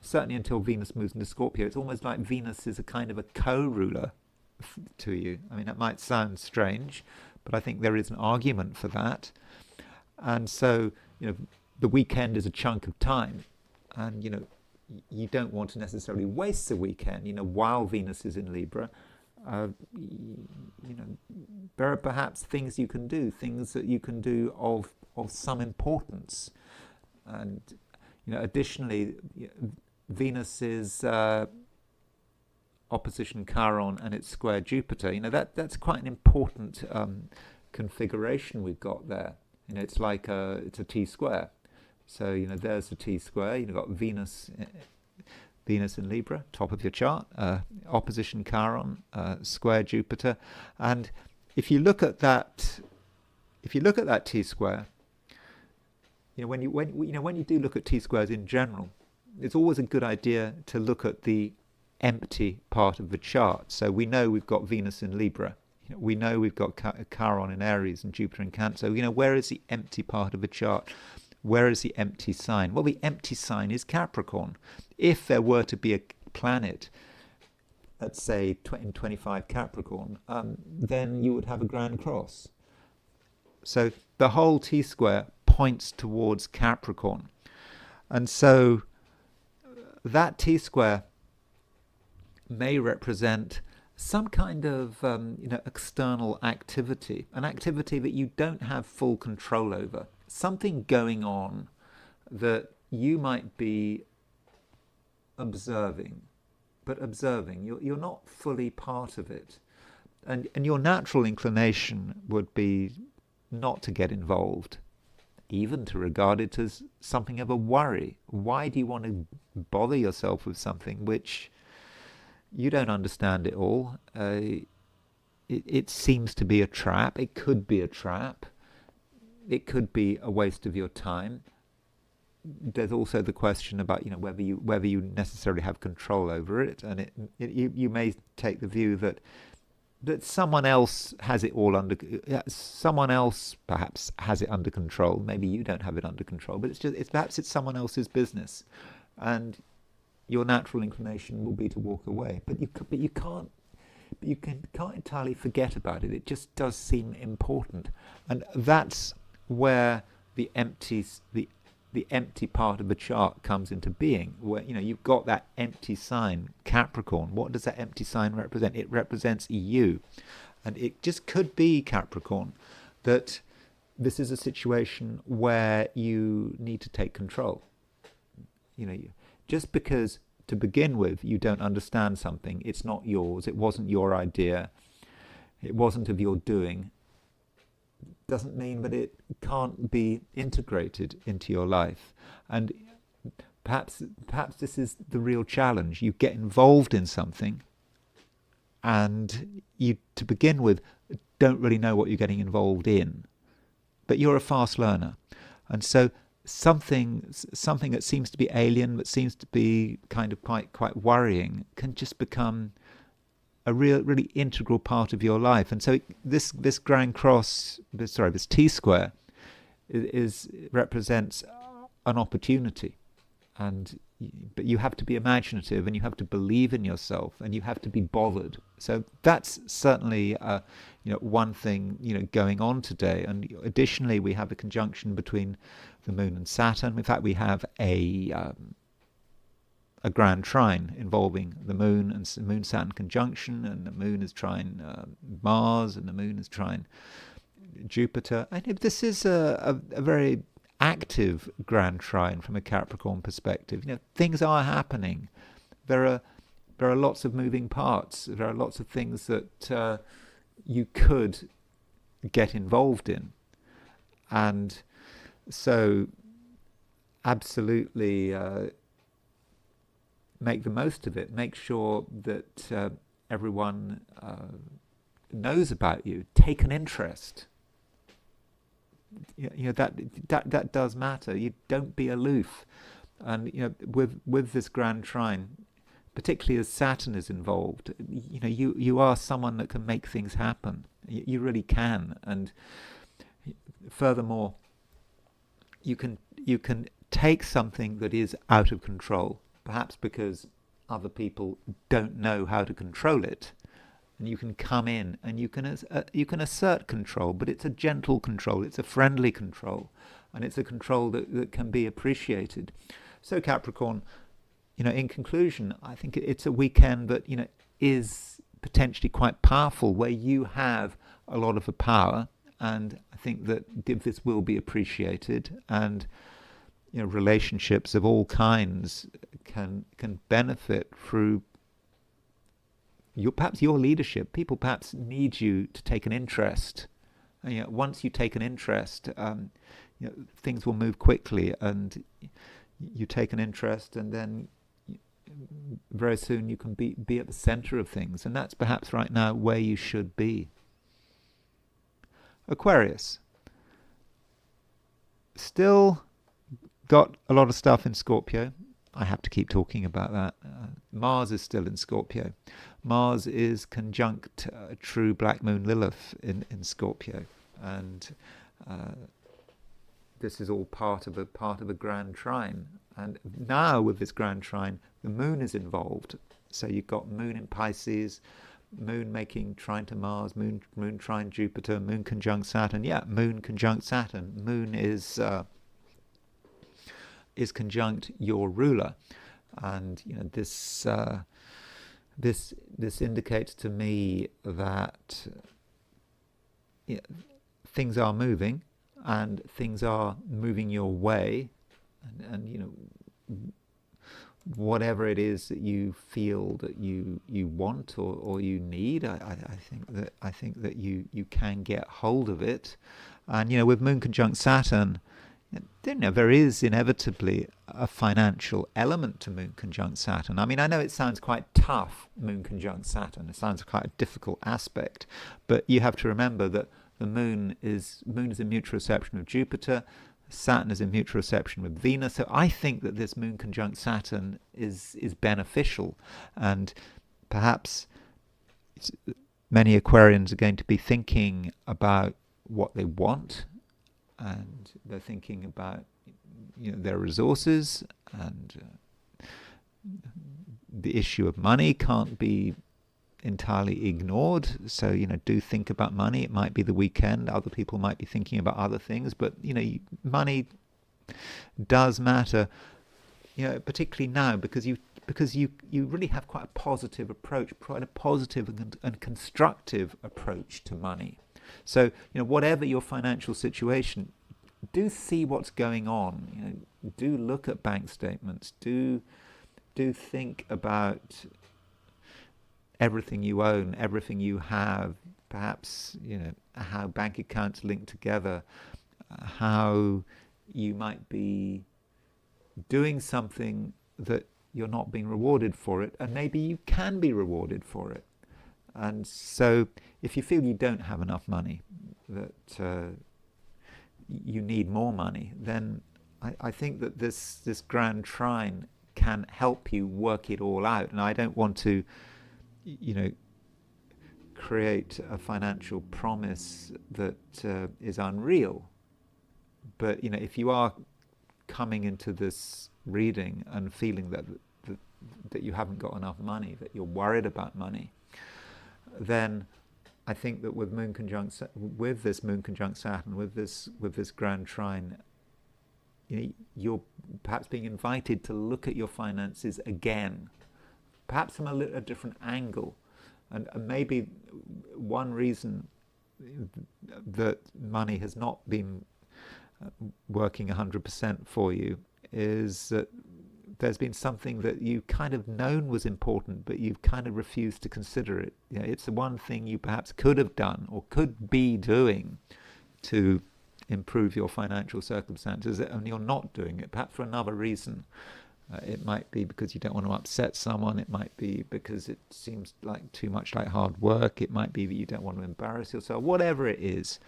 certainly until Venus moves into Scorpio, it's almost like Venus is a kind of a co-ruler to you. I mean, that might sound strange, but I think there is an argument for that. And so, the weekend is a chunk of time, and you don't want to necessarily waste the weekend. While Venus is in Libra, there are perhaps things that you can do of some importance. And additionally, Venus is opposition Chiron and it's square Jupiter. That's quite an important configuration we've got there. It's like it's a T-square. So there's the T-square. You've got Venus in Libra, top of your chart, opposition Chiron, square Jupiter, and if you look at that T-square, when you do look at T-squares in general, it's always a good idea to look at the empty part of the chart. So we know we've got Venus in Libra. We know we've got Chiron in Aries and Jupiter in Cancer. Where is the empty part of the chart? Where is the empty sign? Well, the empty sign is Capricorn. If there were to be a planet, let's say in 25 Capricorn, then you would have a grand cross. So the whole T-square points towards Capricorn. And so that T-square may represent some kind of external activity, an activity that you don't have full control over, something going on that you might be observing, you're not fully part of it, and your natural inclination would be not to get involved, even to regard it as something of a worry. Why do you want to bother yourself with something which you don't understand it all? It seems to be a trap. It could be a trap. It could be a waste of your time. There's also the question about whether you necessarily have control over it, and you may take the view that someone else has it all someone else perhaps has it under control. Maybe you don't have it under control, but perhaps it's someone else's business, and your natural inclination will be to walk away. But you can't entirely forget about it. It just does seem important, and that's where the the empty part of the chart comes into being, where you've got that empty sign, Capricorn. What does that empty sign represent? It represents you. And it just could be, Capricorn, that this is a situation where you need to take control. Just because to begin with you don't understand something, it's not yours, it wasn't your idea, it wasn't of your doing, doesn't mean that it can't be integrated into your life. And perhaps this is the real challenge. You get involved in something and you, to begin with, don't really know what you're getting involved in, but you're a fast learner. And so something that seems to be alien, that seems to be kind of quite worrying, can just become a really integral part of your life. And so this grand cross, this T-square, represents an opportunity. But you have to be imaginative, and you have to believe in yourself, and you have to be bothered. So that's certainly one thing going on today. And additionally, we have a conjunction between the Moon and Saturn. In fact, we have a grand trine involving the Moon and Moon-Saturn conjunction, and the Moon is trine Mars, and the Moon is trine Jupiter. And this is a very active grand trine from a Capricorn perspective. Things are happening. There are lots of moving parts. There are lots of things that you could get involved in, and so absolutely make the most of it. Make sure that everyone knows about you. Take an interest. That does matter. You don't be aloof. And with this grand trine, particularly as Saturn is involved, you are someone that can make things happen. You really can. And furthermore, you can take something that is out of control, perhaps because other people don't know how to control it, and you can come in and you can assert control, but it's a gentle control, it's a friendly control, and it's a control that can be appreciated. So Capricorn, in conclusion, I think it's a weekend that is potentially quite powerful, where you have a lot of the power, and I think that this will be appreciated, and relationships of all kinds can benefit through perhaps your leadership. People perhaps need you to take an interest. And, once you take an interest, things will move quickly, and you take an interest, and then very soon you can be at the center of things, and that's perhaps right now where you should be. Aquarius. Still got a lot of stuff in Scorpio. I have to keep talking about that. Mars is still in Scorpio. Mars is conjunct true black moon Lilith in Scorpio, and this is all part of a grand trine. And now with this grand trine, the moon is involved. So you've got moon in Pisces, moon making trine to Mars, moon trine Jupiter, moon conjunct Saturn. Yeah, moon conjunct Saturn. Moon is conjunct your ruler, and this indicates to me that things are moving, and things are moving your way, and whatever it is that you feel that you want or you need, I think that you can get hold of it. And with moon conjunct Saturn, there is inevitably a financial element to moon conjunct Saturn. I mean, I know it sounds quite tough, moon conjunct Saturn. It sounds quite a difficult aspect, but you have to remember that the moon is in mutual reception with Jupiter, Saturn is in mutual reception with Venus. So I think that this moon conjunct Saturn is beneficial, and perhaps many Aquarians are going to be thinking about what they want, and they're thinking about their resources, and the issue of money can't be entirely ignored. So do think about money. It might be the weekend. Other people might be thinking about other things, but money does matter, particularly now, because you really have quite a positive approach, quite a positive and constructive approach to money. So, whatever your financial situation, do see what's going on. Do look at bank statements. Do think about everything you own, everything you have. Perhaps how bank accounts link together, how you might be doing something that you're not being rewarded for it, and maybe you can be rewarded for it. And so if you feel you don't have enough money, that you need more money, then I think that this grand trine can help you work it all out. And I don't want to create a financial promise that is unreal. But if you are coming into this reading and feeling that you haven't got enough money, that you're worried about money, then I think that with this moon conjunct Saturn, with this grand trine, you're perhaps being invited to look at your finances again, perhaps from a different angle. And maybe one reason that money has not been working 100% for you is that there's been something that you kind of known was important, but you've kind of refused to consider it. It's the one thing you perhaps could have done or could be doing to improve your financial circumstances, and you're not doing it, perhaps for another reason. It might be because you don't want to upset someone. It might be because it seems like too much like hard work. It might be that you don't want to embarrass yourself. Whatever it is,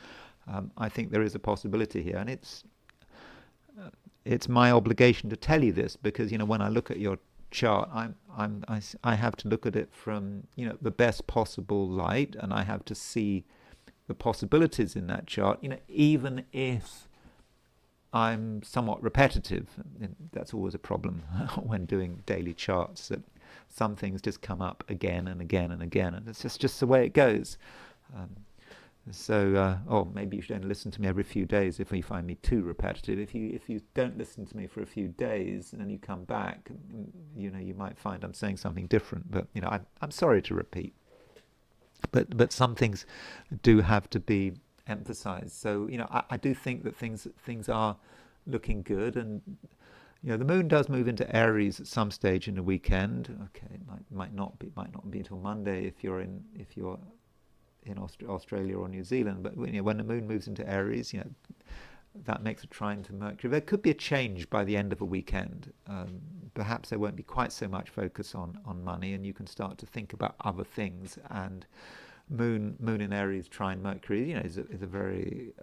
I think there is a possibility here, and it's my obligation to tell you this, because when I look at your chart, I have to look at it from the best possible light, and I have to see the possibilities in that chart. Even if I'm somewhat repetitive, and that's always a problem when doing daily charts, that some things just come up again and again and again, and it's just the way it goes. Or maybe you should only listen to me every few days if you find me too repetitive. If you don't listen to me for a few days and then you come back, you might find I'm saying something different. But I'm sorry to repeat. But some things do have to be emphasized. So I do think that things are looking good, and the moon does move into Aries at some stage in the weekend. Okay, it might not be until Monday if you're in Australia or New Zealand. But when the moon moves into Aries, that makes a trine to Mercury. There could be a change by the end of a weekend. Perhaps there won't be quite so much focus on money, and you can start to think about other things. And moon in Aries trine Mercury, is a very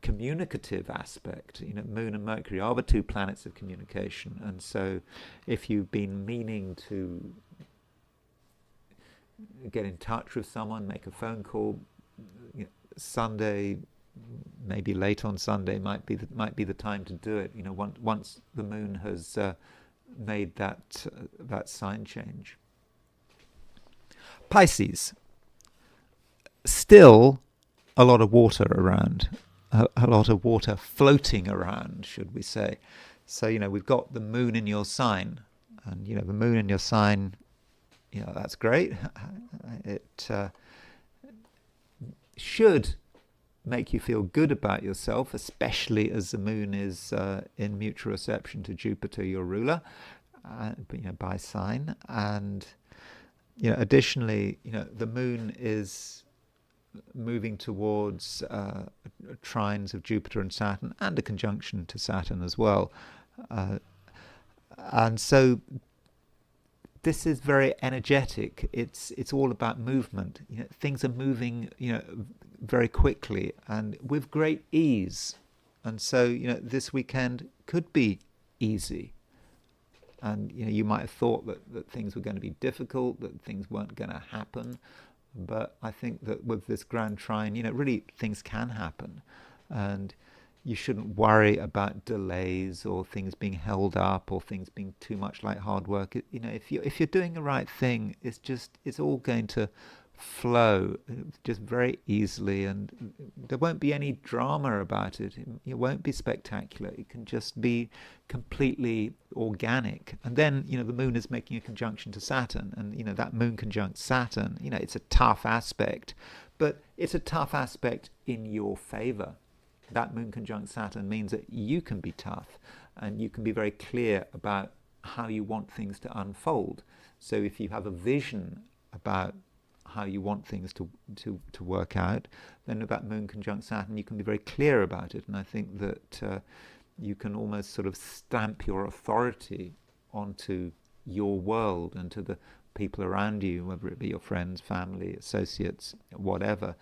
communicative aspect. Moon and Mercury are the two planets of communication, and so if you've been meaning to get in touch with someone, make a phone call, Sunday, maybe late on Sunday might be the time to do it. Once the moon has made that sign change. Pisces, still a lot of water around, a lot of water floating around, should we say? So we've got the moon in your sign, and the moon in your sign. That's great. It should make you feel good about yourself, especially as the moon is in mutual reception to Jupiter, your ruler, by sign. And additionally, the moon is moving towards trines of Jupiter and Saturn, and a conjunction to Saturn as well. And so this is very energetic. It's all about movement. Things are moving, very quickly and with great ease. And so, this weekend could be easy. And you might have thought that things were going to be difficult, that things weren't going to happen. But I think that with this grand trine, really things can happen, and you shouldn't worry about delays or things being held up or things being too much like hard work. If you're doing the right thing, it's all going to flow just very easily, and there won't be any drama about it. It won't be spectacular. It can just be completely organic. And then, the moon is making a conjunction to Saturn, and that moon conjunct Saturn, it's a tough aspect, but it's a tough aspect in your favor. That moon conjunct Saturn means that you can be tough and you can be very clear about how you want things to unfold. So if you have a vision about how you want things to work out, then with that moon conjunct Saturn, you can be very clear about it. And I think that you can almost sort of stamp your authority onto your world and to the people around you, whether it be your friends, family, associates, whatever.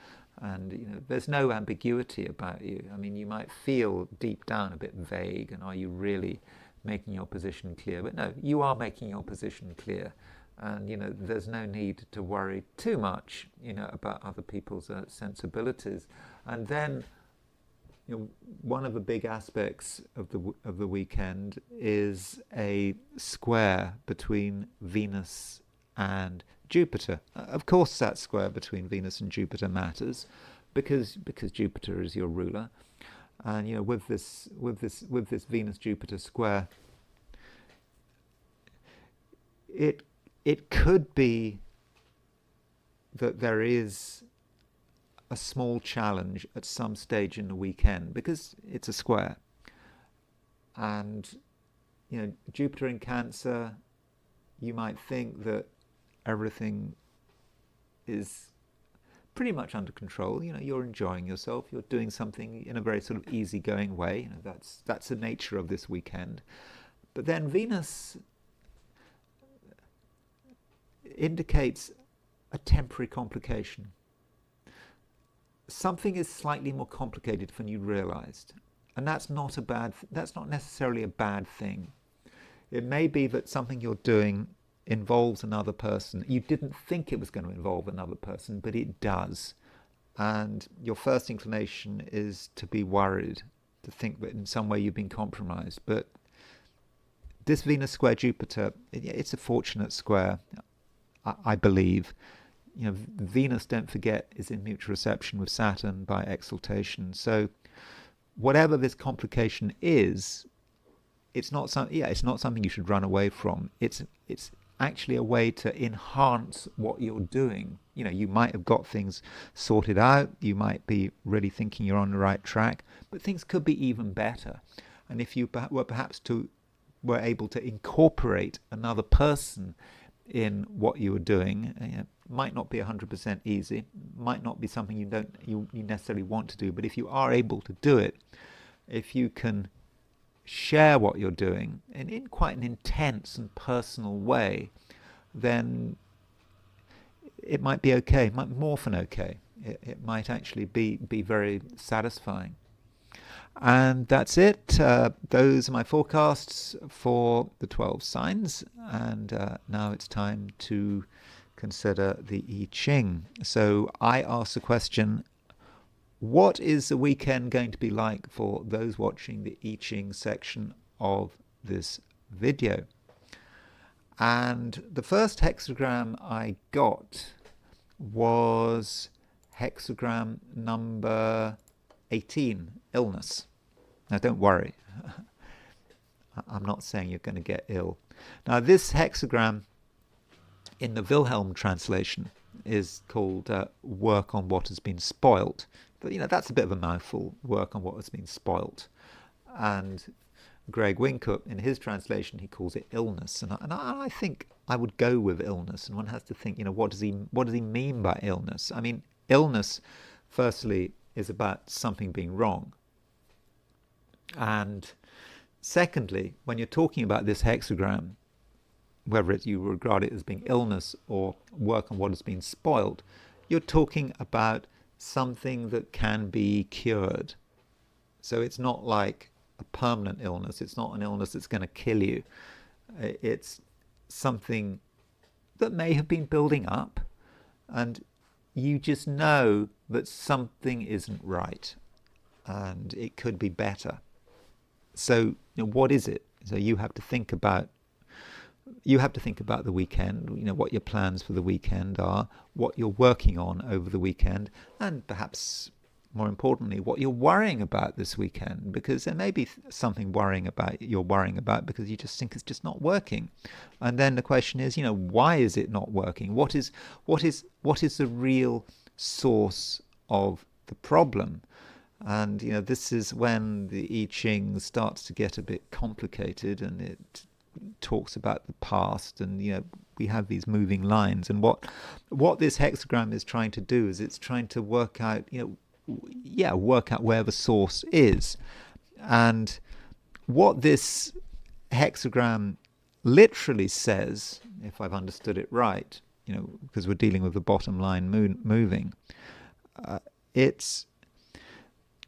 And there's no ambiguity about you. I mean, you might feel deep down a bit vague, and are you really making your position clear? But no, you are making your position clear. And there's no need to worry too much about other people's sensibilities. And then one of the big aspects of the weekend is a square between Venus and Jupiter. Of course, that square between Venus and Jupiter matters because Jupiter is your ruler. And with this Venus Jupiter square, it could be that there is a small challenge at some stage in the weekend because it's a square. And, Jupiter in Cancer, you might think that everything is pretty much under control. You're enjoying yourself. You're doing something in a very sort of easygoing way. That's the nature of this weekend. But then Venus indicates a temporary complication. Something is slightly more complicated than you realized, and that's not necessarily a bad thing. It may be that something you're doing involves another person. You didn't think it was going to involve another person, but it does. And your first inclination is to be worried, to think that in some way you've been compromised. But this Venus square Jupiter, it's a fortunate square, I believe. Venus, don't forget, is in mutual reception with Saturn by exaltation. So whatever this complication is, it's not something you should run away from. It's actually a way to enhance what you're doing. You might have got things sorted out. You might be really thinking you're on the right track, but things could be even better. And if you were able to incorporate another person in what you were doing, it might not be 100% easy, might not be something you necessarily want to do, but if you are able to do it, if you can share what you're doing and in quite an intense and personal way, then it might be okay. It might be more than okay. It might actually be very satisfying. And that's it. Those are my forecasts for the 12 signs. And now it's time to consider the I Ching. So I asked the question, what is the weekend going to be like for those watching the I Ching section of this video? And the first hexagram I got was hexagram number 18, illness. Now don't worry, I'm not saying you're going to get ill. Now this hexagram in the Wilhelm translation is called work on what has been spoilt. But that's a bit of a mouthful, work on what has been spoilt. And Greg Wincup, in his translation, he calls it illness. And I think I would go with illness. And one has to think, what does he mean by illness? I mean, illness, firstly, is about something being wrong. And secondly, when you're talking about this hexagram, whether you regard it as being illness or work on what has been spoiled, you're talking about something that can be cured. So it's not like a permanent illness. It's not an illness that's going to kill you. It's something that may have been building up, and you just know that something isn't right and it could be better. So what is it? So you have to think about you have to think about the weekend, what your plans for the weekend are, what you're working on over the weekend, and perhaps more importantly, what you're worrying about this weekend, because there may be something you're worrying about because you just think it's just not working. And then the question is, why is it not working? What is the real source of the problem? And this is when the I Ching starts to get a bit complicated, and it talks about the past, and we have these moving lines. And what this hexagram is trying to do is it's trying to work out where the source is. And what this hexagram literally says, if I've understood it right, because we're dealing with the bottom line moving, it's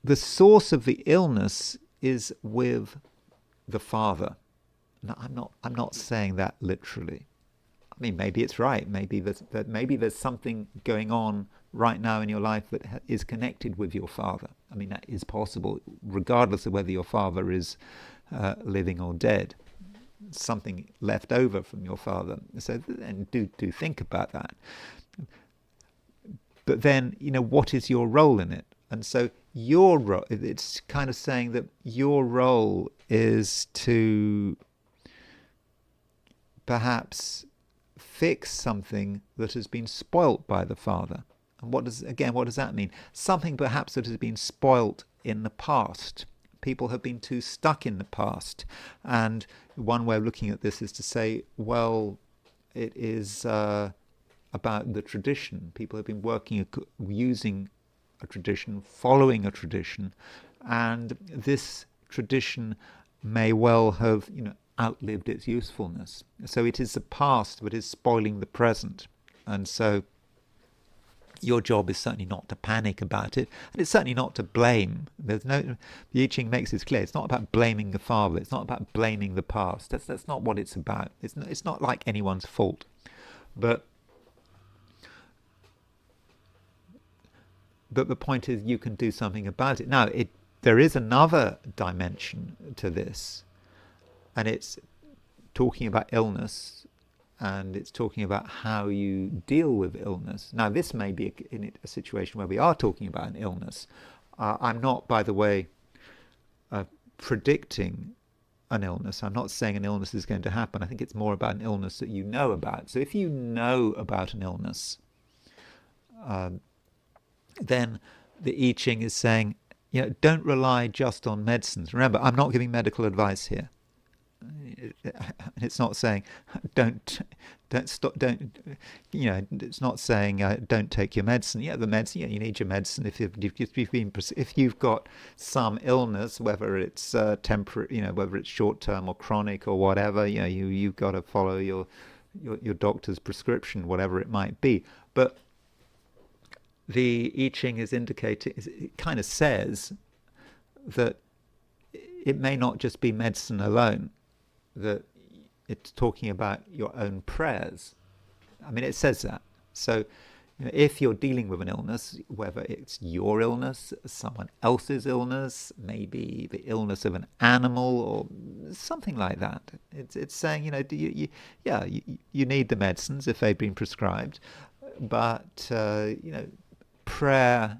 the source of the illness is with the father. Now, I'm not saying that literally. I mean, maybe it's right. Maybe there's something going on right now in your life that is connected with your father. I mean, that is possible, regardless of whether your father is living or dead. Something left over from your father. So, and do think about that. But then, what is your role in it? And so your role, it's kind of saying that your role is to perhaps fix something that has been spoilt by the father. And what does that mean? Something perhaps that has been spoilt in the past. People have been too stuck in the past. And one way of looking at this is to say, well, it is about the tradition. People have been using a tradition, following a tradition, and this tradition may well have, outlived its usefulness. So it is the past that is spoiling the present. And so your job is certainly not to panic about it, and it's certainly not to blame. The I Ching makes this clear. It's not about blaming the father. It's not about blaming the past. That's not what it's about. It's not like anyone's fault. But the point is, you can do something about it. Now, there is another dimension to this, and it's talking about illness, and it's talking about how you deal with illness. Now, this may be in a situation where we are talking about an illness. I'm not, by the way, predicting an illness. I'm not saying an illness is going to happen. I think it's more about an illness that you know about. So if you know about an illness, then the I Ching is saying, don't rely just on medicines. Remember, I'm not giving medical advice here. It's not saying don't stop. It's not saying don't take your medicine. The medicine. You need your medicine if you've got some illness, whether it's temporary, whether it's short term or chronic or whatever. You've got to follow your doctor's prescription, whatever it might be. But the I Ching is indicating, it kind of says that it may not just be medicine alone, that it's talking about your own prayers. I mean, it says that. So if you're dealing with an illness, whether it's your illness, someone else's illness, maybe the illness of an animal or something like that, it's saying, you need the medicines if they've been prescribed, but prayer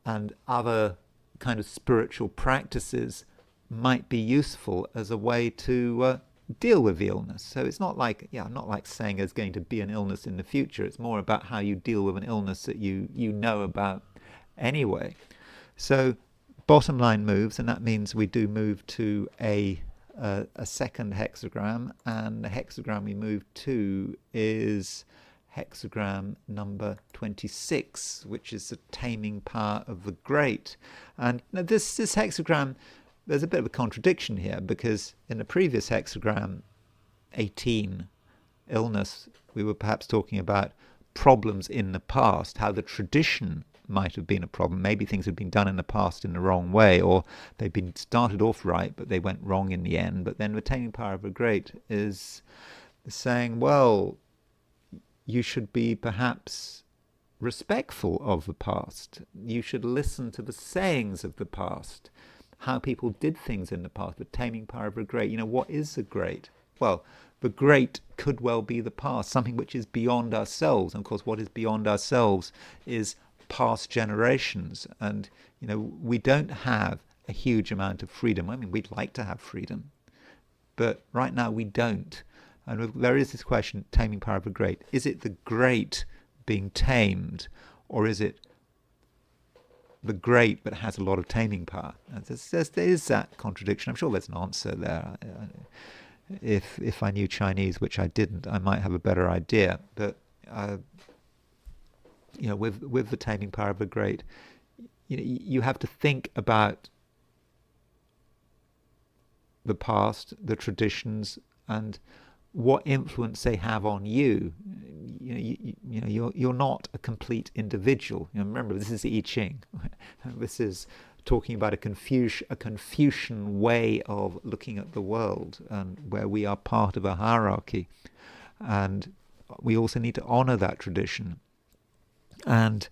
and other kind of spiritual practices might be useful as a way to deal with the illness. So it's not like, I'm not like saying there's going to be an illness in the future. It's more about how you deal with an illness that you know about anyway. So bottom line moves, and that means we do move to a second hexagram, and the hexagram we move to is hexagram number 26, which is the taming power of the great. And this hexagram, there's a bit of a contradiction here, because in the previous hexagram 18, illness, we were perhaps talking about problems in the past, how the tradition might have been a problem. Maybe things had been done in the past in the wrong way, or they'd been started off right but they went wrong in the end. But then the taming power of the great is saying, well, you should be perhaps respectful of the past. You should listen to the sayings of the past, how people did things in the past, the taming power of the great. What is the great? well, the great could well be the past, something which is beyond ourselves. And of course, what is beyond ourselves is past generations. And, we don't have a huge amount of freedom. I mean, we'd like to have freedom, but right now we don't. And there is this question, taming power of the great. Is it the great being tamed, or is it the great but has a lot of taming power? There is that contradiction. I'm sure there's an answer there. If I knew Chinese, which I didn't, I might have a better idea. But with the taming power of the great, you have to think about the past, the traditions, and what influence they have on you. You're not a complete individual. Remember, this is the I Ching. This is talking about a Confucian way of looking at the world, and where we are part of a hierarchy, and we also need to honor that tradition. And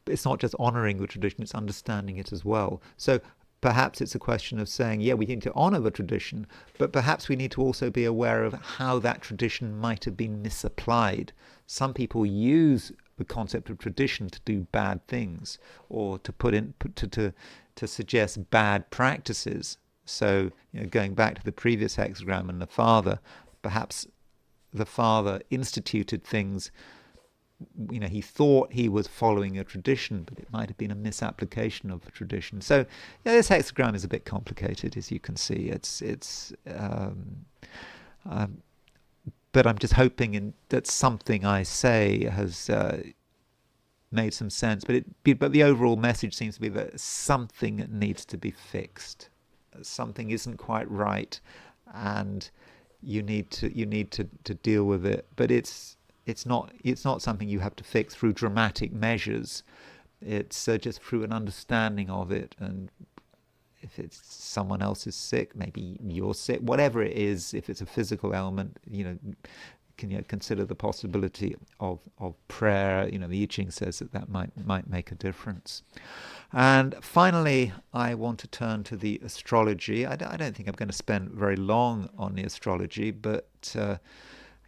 it's not just honoring the tradition, it's understanding it as well. So perhaps it's a question of saying, yeah, we need to honor the tradition, but perhaps we need to also be aware of how that tradition might have been misapplied. Some people use the concept of tradition to do bad things, or to suggest bad practices. So, going back to the previous hexagram and the father, perhaps the father instituted things. He thought he was following a tradition, but it might have been a misapplication of the tradition. So, this hexagram is a bit complicated, as you can see. But I'm just hoping that something I say has made some sense. But the overall message seems to be that something needs to be fixed. Something isn't quite right, and you need to deal with it. But it's not something you have to fix through dramatic measures. It's just through an understanding of it. And if it's someone else is sick, maybe you're sick, whatever it is, if it's a physical ailment, can you consider the possibility of prayer? The I Ching says that might make a difference. And finally, I want to turn to the astrology. I don't think I'm going to spend very long on the astrology, but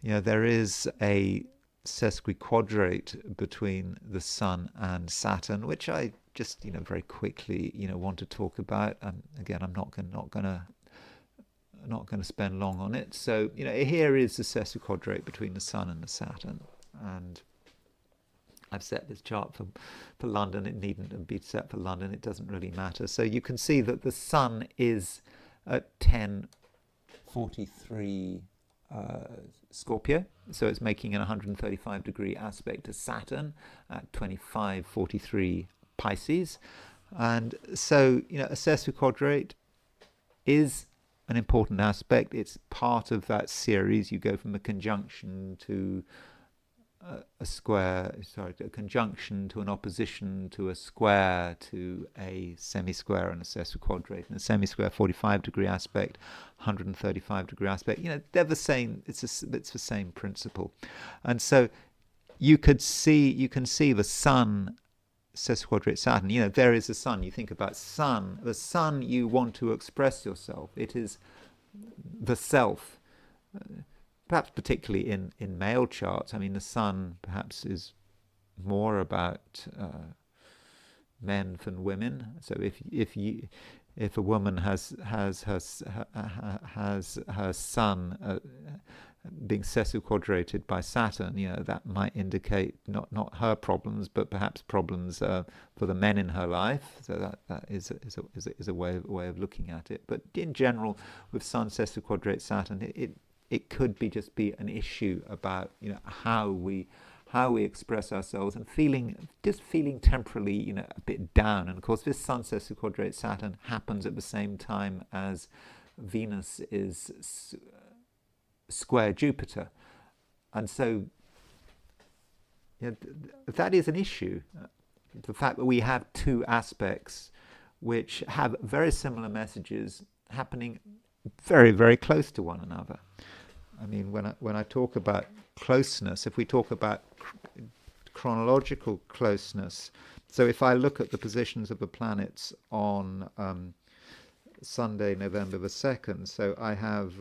there is a sesquiquadrate between the Sun and Saturn, which I just very quickly want to talk about. Again, I'm not going to spend long on it. So here is the sesquiquadrate between the Sun and the Saturn, and I've set this chart for London. It needn't be set for London. It doesn't really matter. So you can see that the Sun is at 10:43 Scorpio, so it's making an 135 degree aspect to Saturn at 25:43 Pisces. And so a sesquiquadrate is an important aspect. It's part of that series. You go from a conjunction to a conjunction to an opposition to a square to a semi-square and a sesquiquadrate. And a semi-square 45 degree aspect, 135 degree aspect. They're the same. It's the same principle. And so you can see the Sun sesquiquadrate Saturn. There is the Sun. You think about Sun. The Sun, you want to express yourself. It is the self. Perhaps particularly in male charts. I mean, the Sun perhaps is more about men than women. So if a woman has her Sun being sesquiquadrated by Saturn, that might indicate not her problems, but perhaps problems for the men in her life. So that is a way of looking at it. But in general, with Sun sesquiquadrate Saturn, it could just be an issue about how we express ourselves and feeling temporarily a bit down. And of course, this Sun sesquiquadrate Saturn happens at the same time as Venus is square Jupiter, and so that is an issue. The fact that we have two aspects which have very similar messages happening very, very close to one another. I mean, when I talk about closeness, if we talk about chronological closeness, so if I look at the positions of the planets on Sunday, November the 2nd, so I have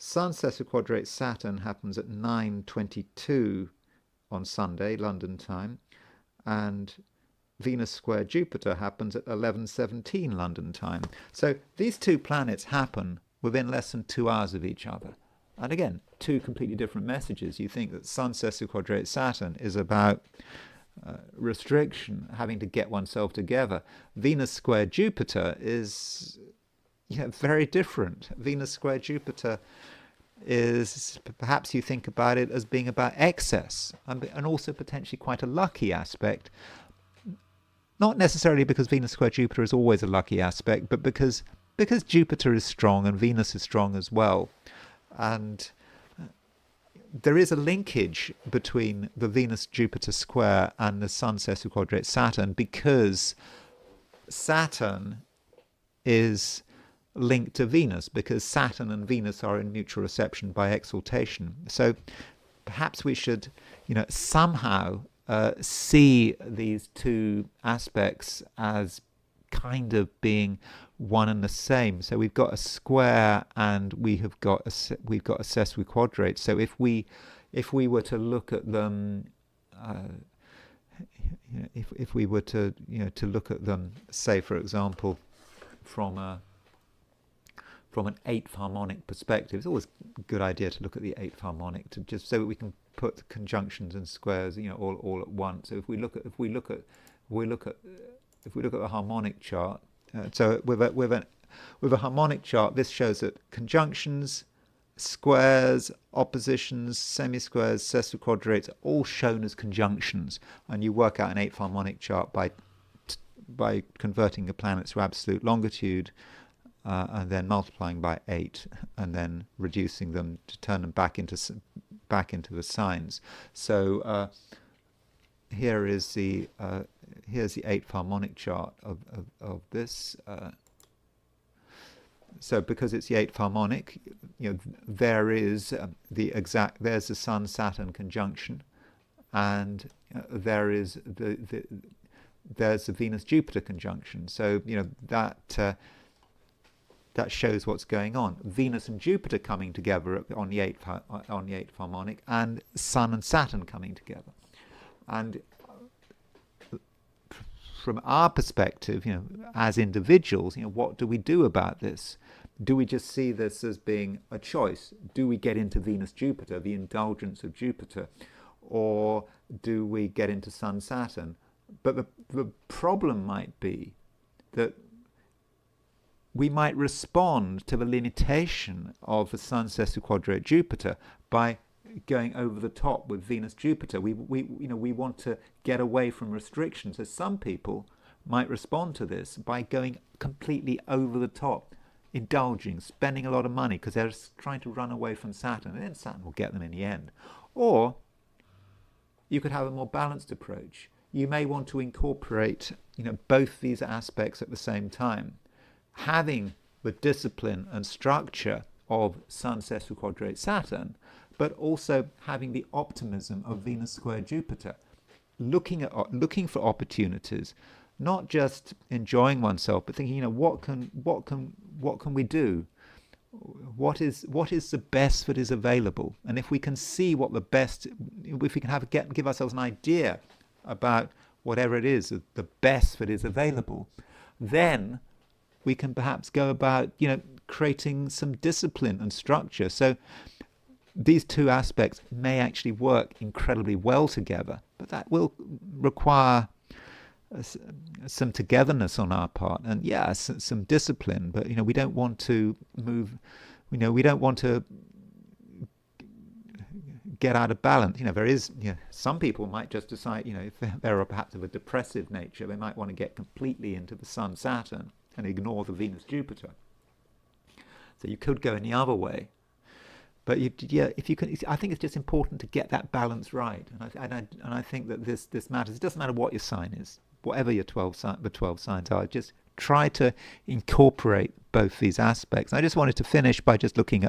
Sun sesquiquadrate Saturn happens at 9:22 on Sunday, London time, and Venus square Jupiter happens at 11:17 London time. So these two planets happen within less than 2 hours of each other. And again, two completely different messages. You think that Sun sesquiquadrate Saturn is about restriction, having to get oneself together. Venus square Jupiter is very different. Venus square Jupiter is, perhaps you think about it as being about excess, and also potentially quite a lucky aspect. Not necessarily because Venus square Jupiter is always a lucky aspect, but because Jupiter is strong and Venus is strong as well. And there is a linkage between the Venus-Jupiter square and the Sun sesquiquadrate Saturn, because Saturn is linked to Venus, because Saturn and Venus are in mutual reception by exaltation. So perhaps we should, somehow see these two aspects as kind of being one and the same. So we've got a square and we've got a sesquiquadrate. So if we were to look at them, if we were to to look at them, say for example, from an eighth harmonic perspective, it's always a good idea to look at the eighth harmonic, to just so that we can put the conjunctions and squares all at once. So if we look at the harmonic chart, so with a harmonic chart, this shows that conjunctions, squares, oppositions, semi-squares, sesquiquadrates are all shown as conjunctions, and you work out an eighth harmonic chart by converting the planets to absolute longitude, and then multiplying by 8, and then reducing them to turn them back into the signs. So here's the eighth harmonic chart of this. So because it's the eighth harmonic, there is there's the Sun Saturn conjunction, and there's the Venus Jupiter conjunction. So that shows what's going on. Venus and Jupiter coming together on the eighth harmonic, and Sun and Saturn coming together. And from our perspective, as individuals, what do we do about this? Do we just see this as being a choice? Do we get into Venus Jupiter, the indulgence of Jupiter, or do we get into Sun Saturn? But the problem might be that we might respond to the limitation of the Sun sesquiquadrate Jupiter by going over the top with Venus Jupiter. We want to get away from restrictions. So some people might respond to this by going completely over the top, indulging, spending a lot of money because they're trying to run away from Saturn, and then Saturn will get them in the end. Or you could have a more balanced approach. You may want to incorporate both these aspects at the same time, having the discipline and structure of Sun sesquiquadrate Saturn, but also having the optimism of Venus square Jupiter, looking for opportunities, not just enjoying oneself, but thinking, what can we do? What is the best that is available? And if we can see what the best, if we can give ourselves an idea about whatever it is, the best that is available, then we can perhaps go about, creating some discipline and structure. So these two aspects may actually work incredibly well together, but that will require some togetherness on our part, and some discipline. But we don't want to move. We don't want to get out of balance. There is. Some people might just decide. If they're perhaps of a depressive nature, they might want to get completely into the Sun Saturn and ignore the Venus Jupiter. So you could go in the other way. But if you can, I think it's just important to get that balance right, and I think that this matters. It doesn't matter what your sign is, whatever the 12 signs are. Just try to incorporate both these aspects. I just wanted to finish by just looking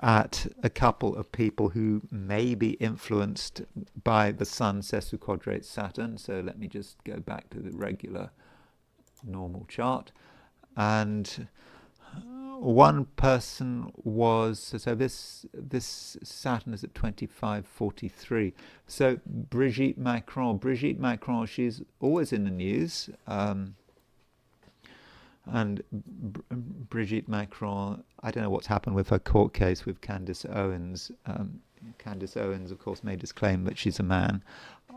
at a couple of people who may be influenced by the Sun sesquiquadrate Saturn. So let me just go back to the regular normal chart, and one person was, so this Saturn is at 2543. So Brigitte Macron, she's always in the news. And Brigitte Macron, I don't know what's happened with her court case with Candace Owens. Candace Owens, of course, made this claim that she's a man.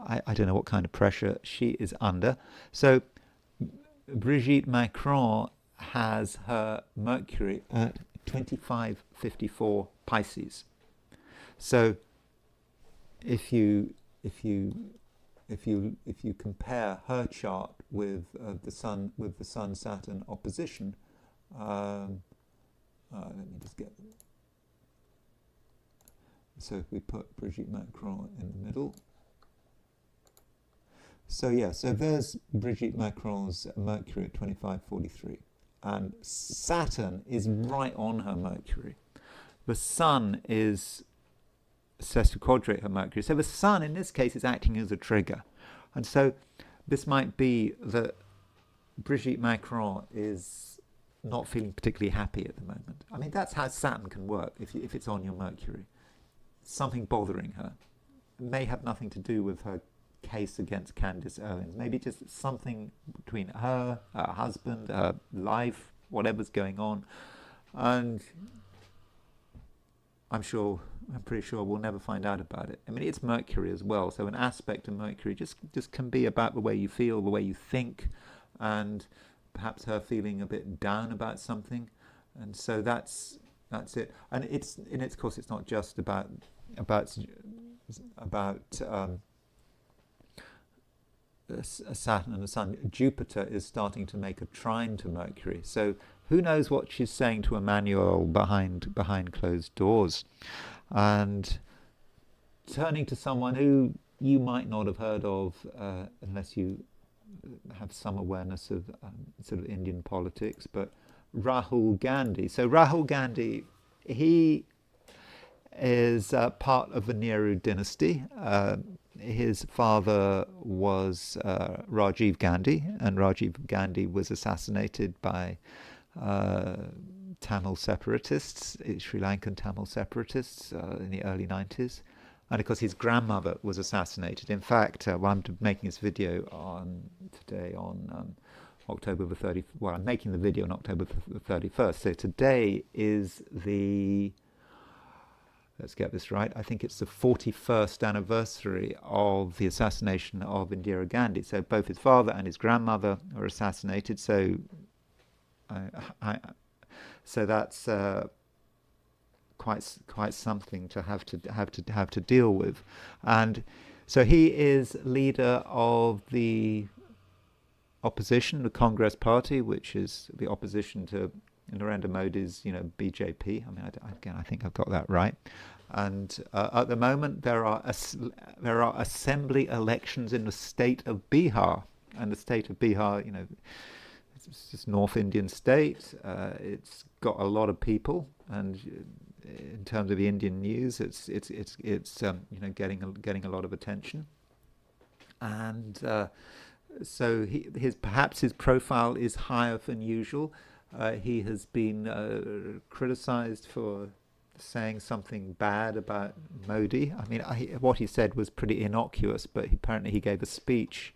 I don't know what kind of pressure she is under. So Brigitte Macron has her Mercury at 2554 Pisces. So if you compare her chart with the Sun Saturn opposition, let me just get. So if we put Brigitte Macron in the middle. So yeah, so there's Brigitte Macron's Mercury at 2543. And Saturn is right on her Mercury. The Sun is sesquiquadrate her Mercury. So the Sun, in this case, is acting as a trigger. And so this might be that Brigitte Macron is not feeling particularly happy at the moment. I mean, that's how Saturn can work if it's on your Mercury. Something bothering her. It may have nothing to do with her case against Candace Owens. Maybe just something between her husband, her life, whatever's going on. And I'm pretty sure we'll never find out about it. I mean, it's Mercury as well. So an aspect of Mercury just can be about the way you feel, the way you think, and perhaps her feeling a bit down about something. And so that's it. And of course, it's not just about Saturn and the Sun. Jupiter is starting to make a trine to Mercury. So who knows what she's saying to Emmanuel behind closed doors. And turning to someone who you might not have heard of unless you have some awareness of sort of Indian politics, but Rahul Gandhi. So Rahul Gandhi, he is part of the Nehru dynasty. His father was Rajiv Gandhi, and Rajiv Gandhi was assassinated by Tamil separatists, Sri Lankan Tamil separatists in the early 90s. And of course his grandmother was assassinated. In fact, I'm making this video today on October the 30th. Well, I'm making the video on October the 31st. So today is let's get this right, I think it's the 41st anniversary of the assassination of Indira Gandhi. So both his father and his grandmother were assassinated. So so that's quite something to have to deal with. And so he is leader of the opposition, the Congress Party, which is the opposition to Narendra Modi's, BJP. I mean, I think I've got that right. And at the moment, there are assembly elections in the state of Bihar, and the state of Bihar, it's just North Indian state. It's got a lot of people, and in terms of the Indian news, it's getting a lot of attention. And so perhaps his profile is higher than usual. He has been criticized for saying something bad about Modi. I mean, what he said was pretty innocuous, but apparently he gave a speech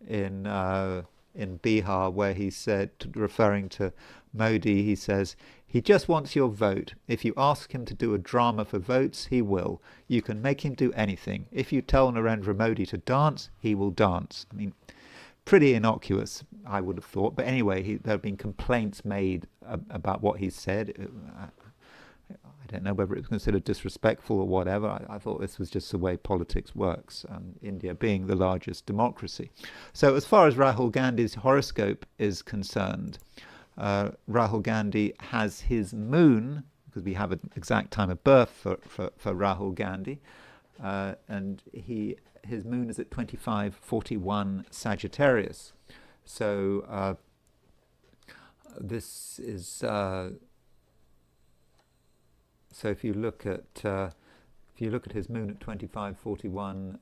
in Bihar where he said, referring to Modi, he says, "He just wants your vote. If you ask him to do a drama for votes, he will. You can make him do anything. If you tell Narendra Modi to dance, he will dance." I mean, pretty innocuous, I would have thought. But anyway, there have been complaints made about what he said. I don't know whether it was considered disrespectful or whatever. I thought this was just the way politics works, India being the largest democracy. So as far as Rahul Gandhi's horoscope is concerned, Rahul Gandhi has his moon, because we have an exact time of birth for Rahul Gandhi, and his moon is at 2541 Sagittarius. So this is so if you look at his moon at 2541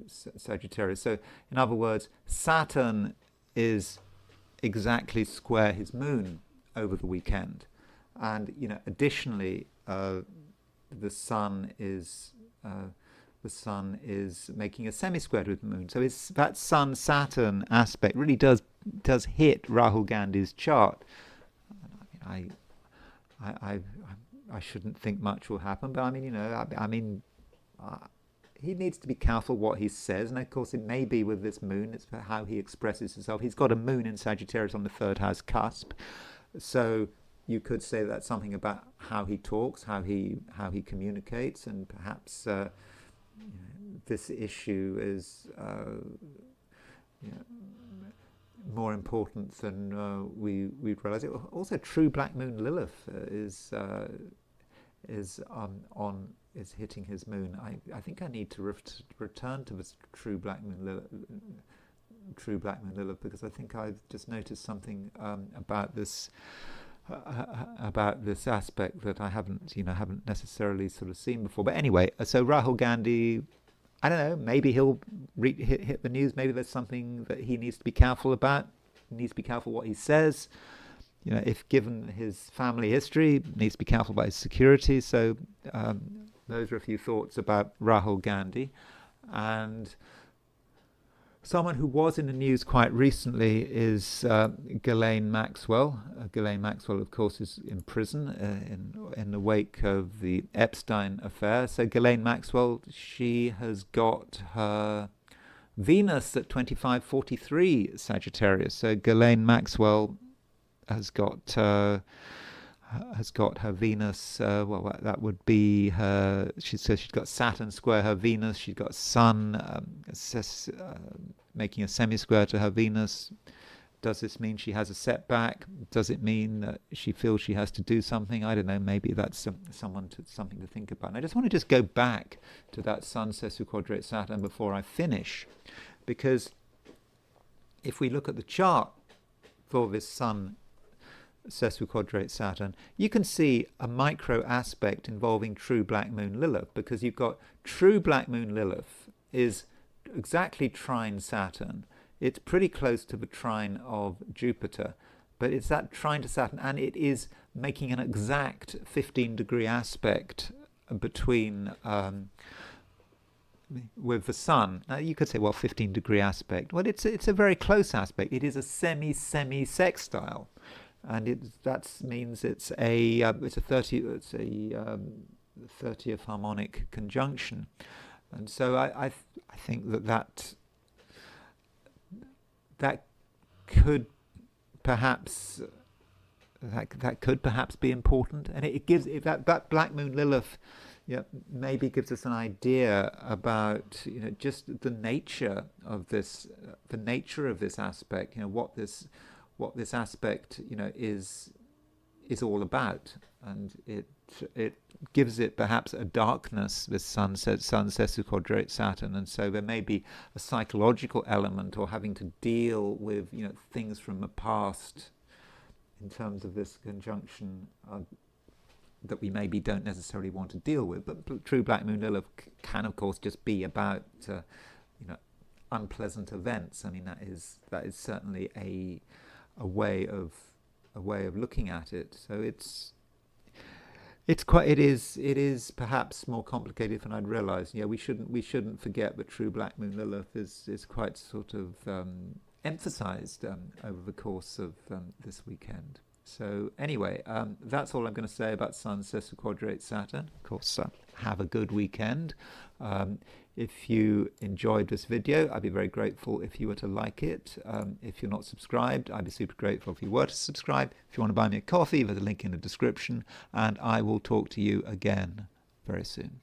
Sagittarius. So in other words, Saturn is exactly square his moon over the weekend. And additionally, the sun is making a semi-square with the moon. So it's that Sun-Saturn aspect really does hit Rahul Gandhi's chart. I shouldn't think much will happen, but he needs to be careful what he says, and of course it may be with this moon, it's how he expresses himself. He's got a moon in Sagittarius on the third house cusp, so you could say that's something about how he talks, how he communicates, and perhaps this issue is more important than we realize. Also, true black moon Lilith is hitting his moon. I think I need to return to this true black moon Lilith, because I think I've just noticed something about this aspect that I haven't necessarily sort of seen before. But anyway, so Rahul Gandhi, I don't know, maybe he'll hit the news. Maybe there's something that he needs to be careful about. He needs to be careful what he says. If given his family history, needs to be careful about his security. So those are a few thoughts about Rahul Gandhi. And someone who was in the news quite recently is Ghislaine Maxwell. Ghislaine Maxwell, of course, is in prison in the wake of the Epstein affair. So Ghislaine Maxwell, she has got her Venus at 2543 Sagittarius. So Ghislaine Maxwell has got her Venus. Well, that would be her. She says she's got Saturn square her Venus. She's got Sun making a semi-square to her Venus. Does this mean she has a setback? Does it mean that she feels she has to do something? I don't know. Maybe that's something to think about. And I just want to go back to that Sun sesquiquadrate Saturn before I finish, because if we look at the chart for this Sun sesquiquadrate Saturn, you can see a micro aspect involving true black moon Lilith, because you've got true black moon Lilith is exactly trine Saturn. It's pretty close to the trine of Jupiter, but it's that trine to Saturn, and it is making an exact 15-degree aspect between with the Sun. Now you could say, well, 15-degree aspect. Well, it's a very close aspect. It is a semi-sextile. And that means it's a 30th harmonic conjunction, and so I think that could perhaps be important, and it gives that black moon Lilith, maybe gives us an idea about just the nature of this aspect, what this aspect is all about, and it gives it perhaps a darkness, this Sun sesquiquadrate Saturn, and so there may be a psychological element, or having to deal with things from the past in terms of this conjunction that we maybe don't necessarily want to deal with. But true black moon Lilith can of course just be about unpleasant events. I mean, that is certainly a way of looking at it. So it is perhaps more complicated than I'd realised. We shouldn't forget that true black moon Lilith is quite sort of emphasised over the course of this weekend. So anyway, that's all I'm going to say about Sun sesquiquadrate Saturn. Of course, have a good weekend. If you enjoyed this video, I'd be very grateful if you were to like it. If you're not subscribed, I'd be super grateful if you were to subscribe. If you want to buy me a coffee, there's a link in the description, and I will talk to you again very soon.